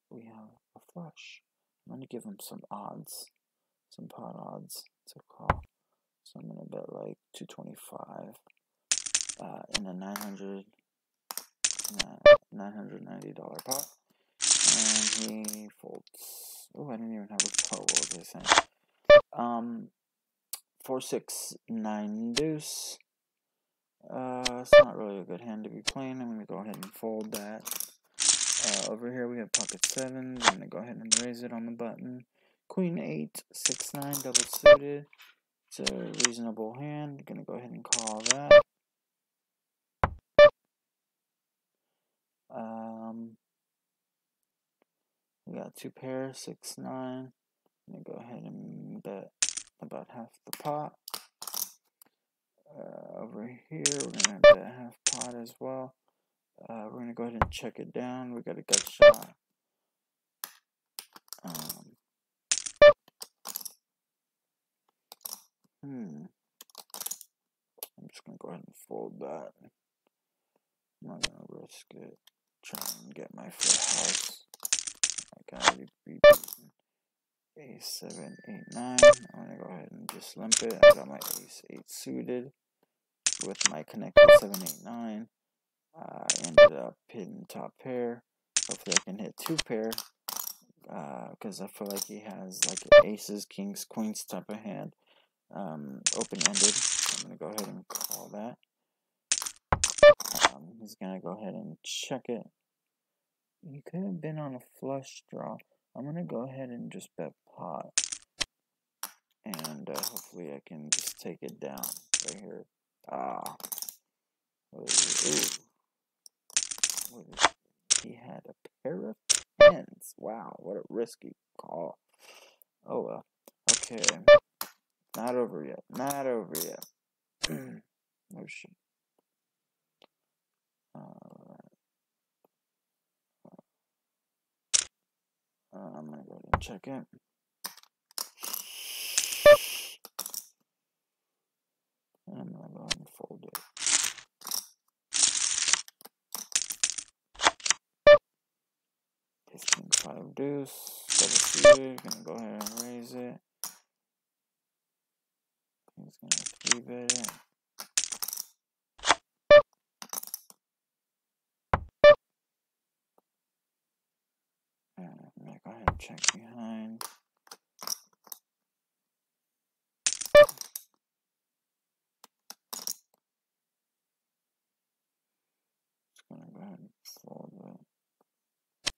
Speaker 2: We have a flush. I'm going to give him some odds. Some pot odds to call. So I'm going to bet like 225 in a $990 pot. And he folds. Oh, I didn't even have a 12. What was I saying? 4, 6, 9 deuce. It's not really a good hand to be playing. I'm going to go ahead and fold that. Over here we have pocket 7. I'm going to go ahead and raise it on the button. Queen 8, 6, 9 double suited. It's a reasonable hand. I'm going to go ahead and call that. We got 2 pairs, 6, 9. I'm going to go ahead and bet about half the pot. Over here, we're going to bet half pot as well. We're going to go ahead and check it down. We got a gut shot. I'm just going to go ahead and fold that. I'm not going to risk it. Try and get my full house. I gotta be beaten. Ace 7, 8, 9. I'm going to go ahead and just limp it. I got my ace 8 suited with my connected 7, 8, 9. I ended up hitting top pair. Hopefully I can hit 2 pair. Because I feel like he has like aces, kings, queens type of hand. Open-ended. I'm going to go ahead and call that. He's going to go ahead and check it. He could have been on a flush draw. I'm going to go ahead and just bet pot. And hopefully I can just take it down right here. He had a pair of tens. Wow, what a risky call. Oh well. Okay. Not over yet. Not over yet. Oh shit. Alright. I'm gonna go ahead and check it. And I'm gonna go ahead and fold it. It's king 5 deuce, double suited. Gonna go ahead and raise it. He's gonna 3-bet it. And I'm gonna go ahead and check behind. Just gonna go ahead and fold it.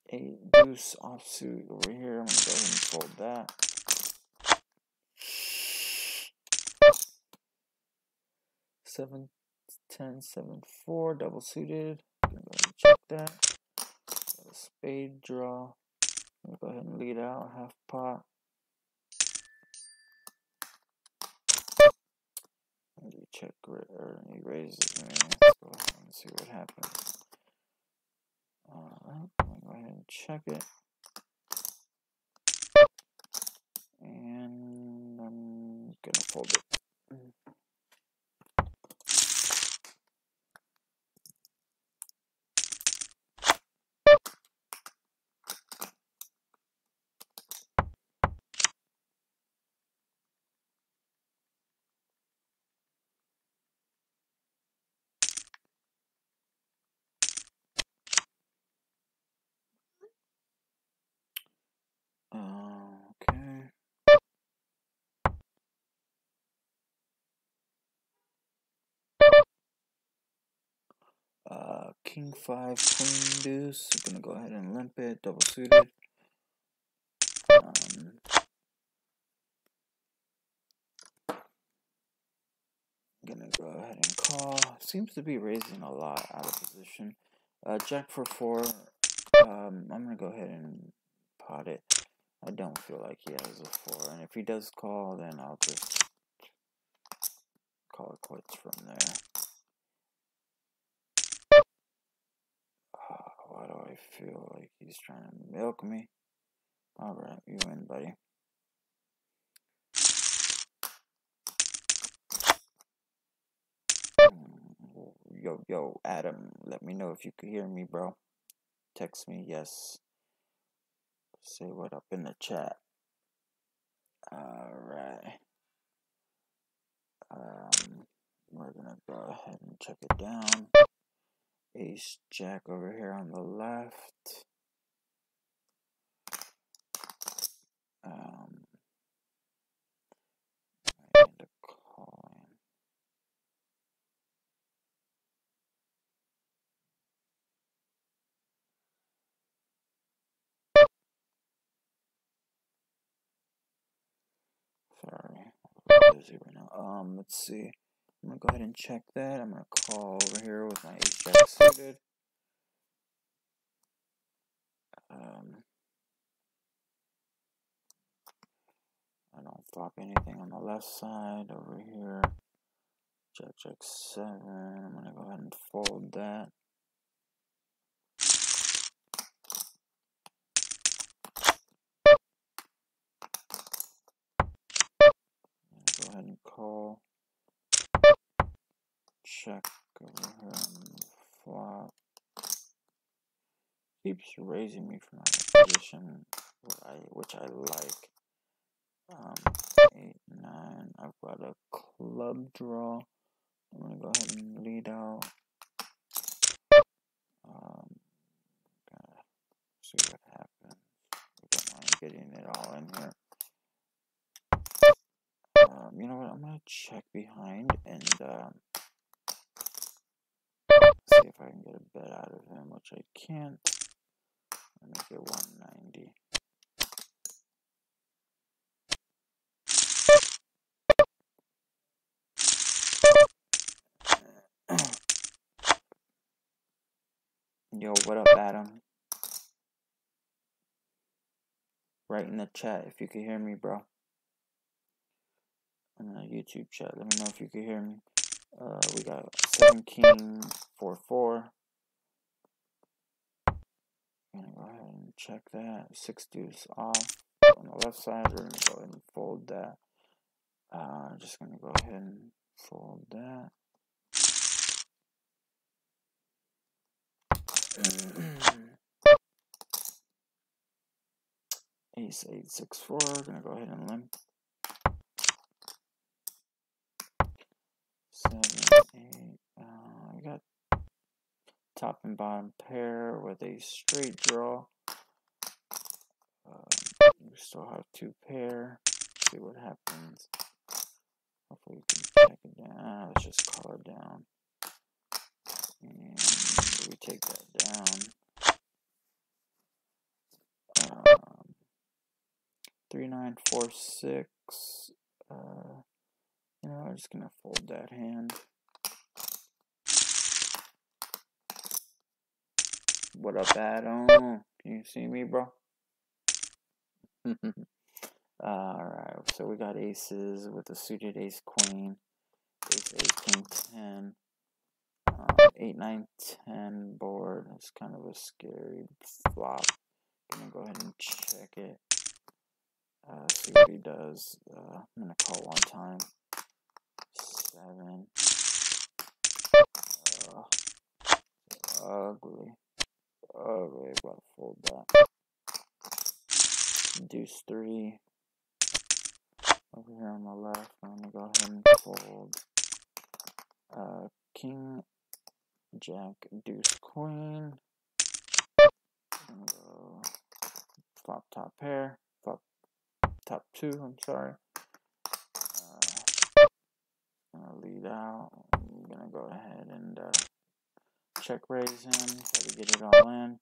Speaker 2: 8 deuce offsuit over here. I'm gonna go ahead and fold that. 7 10 7 4 double suited. I'm gonna go ahead and check that. Got a spade draw. I'm gonna go ahead and lead out half pot. And you check or he raises me. Let's go ahead and see what happens. Alright, I'm gonna go ahead and check it. And I'm gonna fold it. Okay. King 5, queen deuce. I'm gonna go ahead and limp it, double suited. Gonna go ahead and call. Seems to be raising a lot out of position. Jack for 4. I'm gonna go ahead and pot it. I don't feel like he has a 4, and if he does call, then I'll just call it quits from there. Why do I feel like he's trying to milk me? Alright, you win, buddy. Yo, Adam, let me know if you could hear me, bro. Text me, yes. Say what up in the chat. Alright. We're gonna go ahead and check it down. Ace Jack over here on the left. I need to call in. Sorry, I'm busy right now. Let's see. I'm gonna go ahead and check that. I'm gonna call over here with my ace jack suited. I don't flop anything on the left side over here. Jack 7. I'm gonna go ahead and fold that. Go ahead and call. Check over here and flop. Keeps raising me from my position, which I like. 8, 9. I've got a club draw. I'm gonna go ahead and lead out. See what happens. I don't mind getting it all in here. You know what? I'm gonna check behind and see if I can get a bet out of him, which I can't. I'll make it 190. Yo, what up, Adam? Write in the chat if you can hear me, bro. In the YouTube chat, let me know if you can hear me. We got 7 king 4 4. I'm gonna go ahead and check that. 6 deuce off on the left side. We're gonna go ahead and fold that. Just gonna go ahead and fold that. Ace 8 6 4. Gonna go ahead and limp. 7 8. We got top and bottom pair with a straight draw. We still have 2 pair. Let's see what happens. Hopefully we can check it down. Let's just call it down. And we take that down. 3 9 4 6. I'm just gonna fold that hand. What up, Adam? Can you see me, bro? Alright, so we got aces with a suited ace queen, ace 8 king 10, 8 9 10 board. It's kind of a scary flop. Gonna go ahead and check it. See what he does. I'm gonna call one time. 7. Ugly. About to fold that. Deuce 3. Over here on my left, I'm gonna go ahead and fold. King, Jack, Deuce, Queen. Flop top pair. Flop top 2. I'm sorry. Gonna lead out. I'm gonna go ahead and check raise him. Try to get it all in.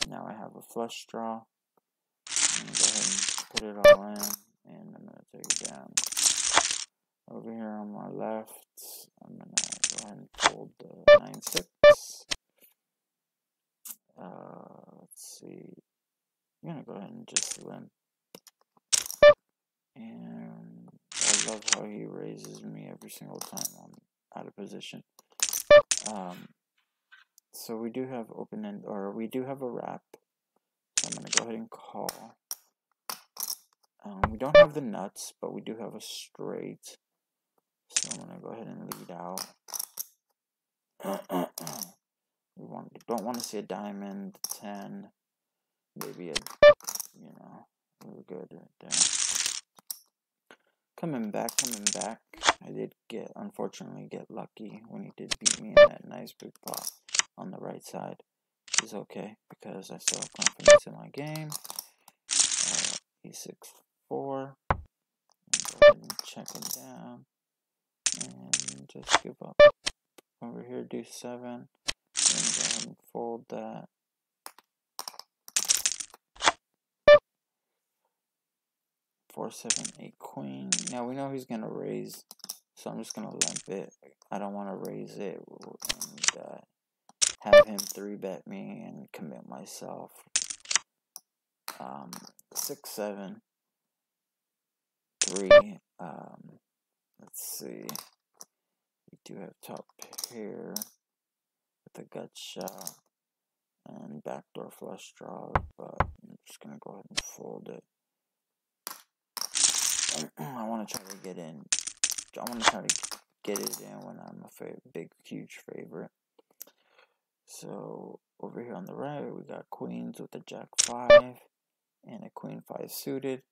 Speaker 2: Now I have a flush draw. I'm gonna go ahead and put it all in, and I'm gonna take it down. Over here on my left, I'm gonna go ahead and fold the 9 6. Let's see. I'm gonna go ahead and just limp. And I love how he raises me every single time I'm out of position. So we do have open end, or we do have a wrap. So I'm gonna go ahead and call. We don't have the nuts, but we do have a straight. So I'm gonna go ahead and lead out. Don't want to see a diamond, 10, maybe we're good right there. Coming back. I did unfortunately get lucky when he did beat me in that nice big pot on the right side. Which is okay, because I still have confidence in my game. E6 4. Go ahead and check it down. And just give up. Over here, do 7. And go ahead and fold that. 4 7 8 queen. Now we know he's gonna raise, so I'm just gonna limp it. I don't want to raise it and have him 3-bet me and commit myself. 6 7 3. Let's see. We do have top pair with a gut shot and backdoor flush draw, but I'm just gonna go ahead and fold it. I want to try to get in. I want to try to get it in when I'm a big, huge favorite. So over here on the right, we got queens with a jack 5 and a queen 5 suited.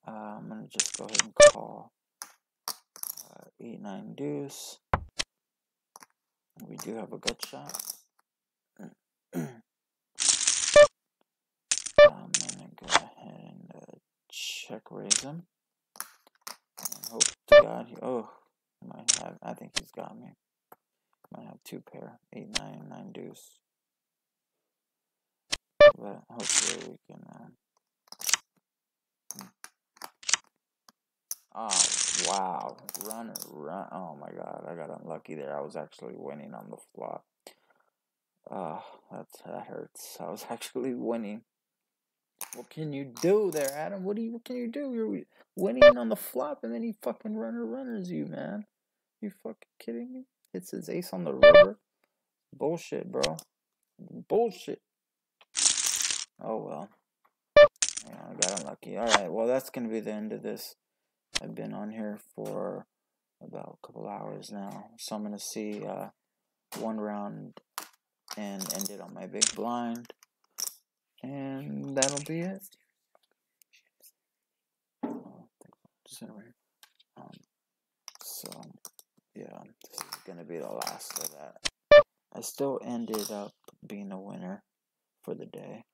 Speaker 2: I'm gonna just go ahead and call 8 9 deuce. We do have a gut shot. I'm gonna go ahead and check raise him. And hope to God he might have. I think he's got me. Might have 2 pair. 8 9 9 deuce. But hopefully we can. Oh wow! Run! Oh my God! I got unlucky there. I was actually winning on the flop. That hurts. I was actually winning. What can you do there, Adam? What can you do? You're winning on the flop, and then he fucking runners you, man. You fucking kidding me? It's his ace on the river. Bullshit, bro. Bullshit. Oh well. Yeah, I got unlucky. Alright, well that's gonna be the end of this. I've been on here for about a couple hours now. So I'm gonna see one round and end it on my big blind. And that'll be it. So yeah, this is gonna be the last of that. I still ended up being a winner for the day.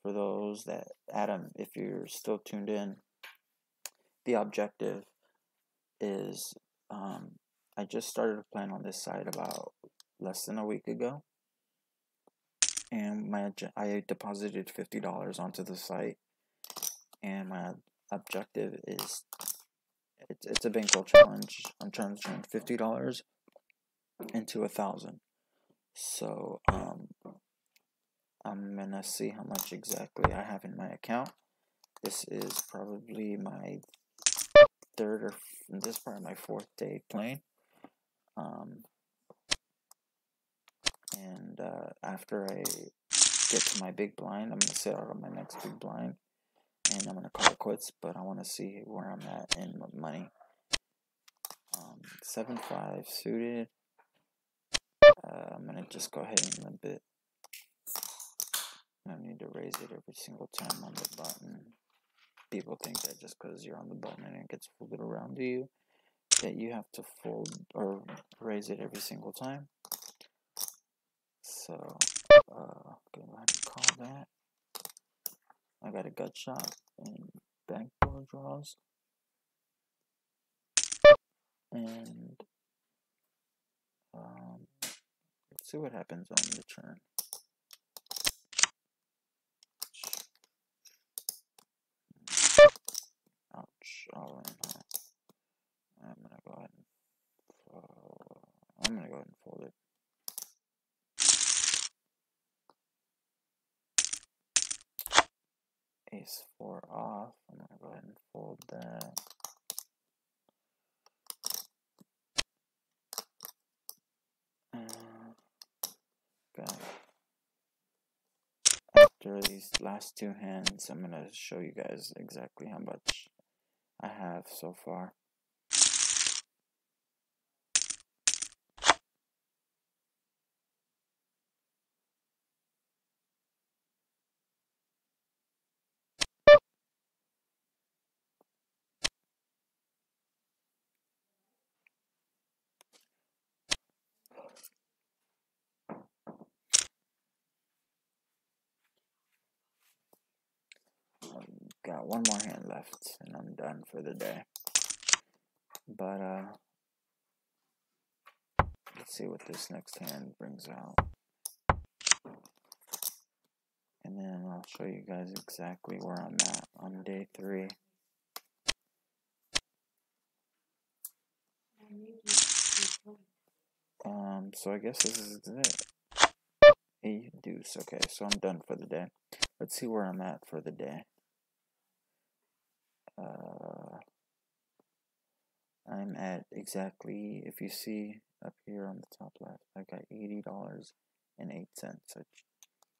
Speaker 2: For those that, Adam, if you're still tuned in, the objective is I just started playing on this site about less than a week ago, and I deposited $50 onto the site, and my objective is it's a bankroll challenge. I'm trying to turn $50 into 1,000. So I'm gonna see how much exactly I have in my account. This is probably my this is probably my fourth day playing. And after I get to my big blind, I'm gonna sit out on my next big blind, and I'm gonna call it quits. But I want to see where I'm at in money. 7-5 suited. I'm gonna just go ahead and limp it. I need to raise it every single time on the button. People think that just because you're on the button and it gets folded around to you, that you have to fold or raise it every single time. So, go ahead and call that. I got a gut shot and bankroll draws. And, let's see what happens on the turn. Ouch. All in. I'm gonna go ahead and fold it. Ace 4 off. I'm gonna go ahead and fold that. Got it. After these last two hands, I'm gonna show you guys exactly how much I have so far. Got one more hand left, and I'm done for the day. But let's see what this next hand brings out. And then I'll show you guys exactly where I'm at on day 3. So I guess this is it. A deuce. Okay, so I'm done for the day. Let's see where I'm at for the day. I'm at exactly, if you see up here on the top left, I got $80.08. I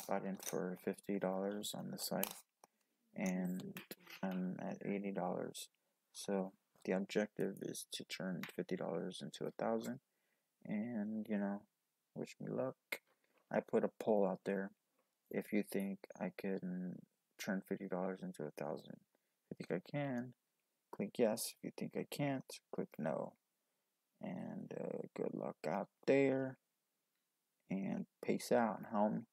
Speaker 2: bought in for $50 on the site, and I'm at $80. So the objective is to turn $50 into 1,000, and wish me luck. I put a poll out there. If you think I can turn $50 into 1,000, if you think I can, click yes. If you think I can't, click no. And good luck out there. And peace out, homie.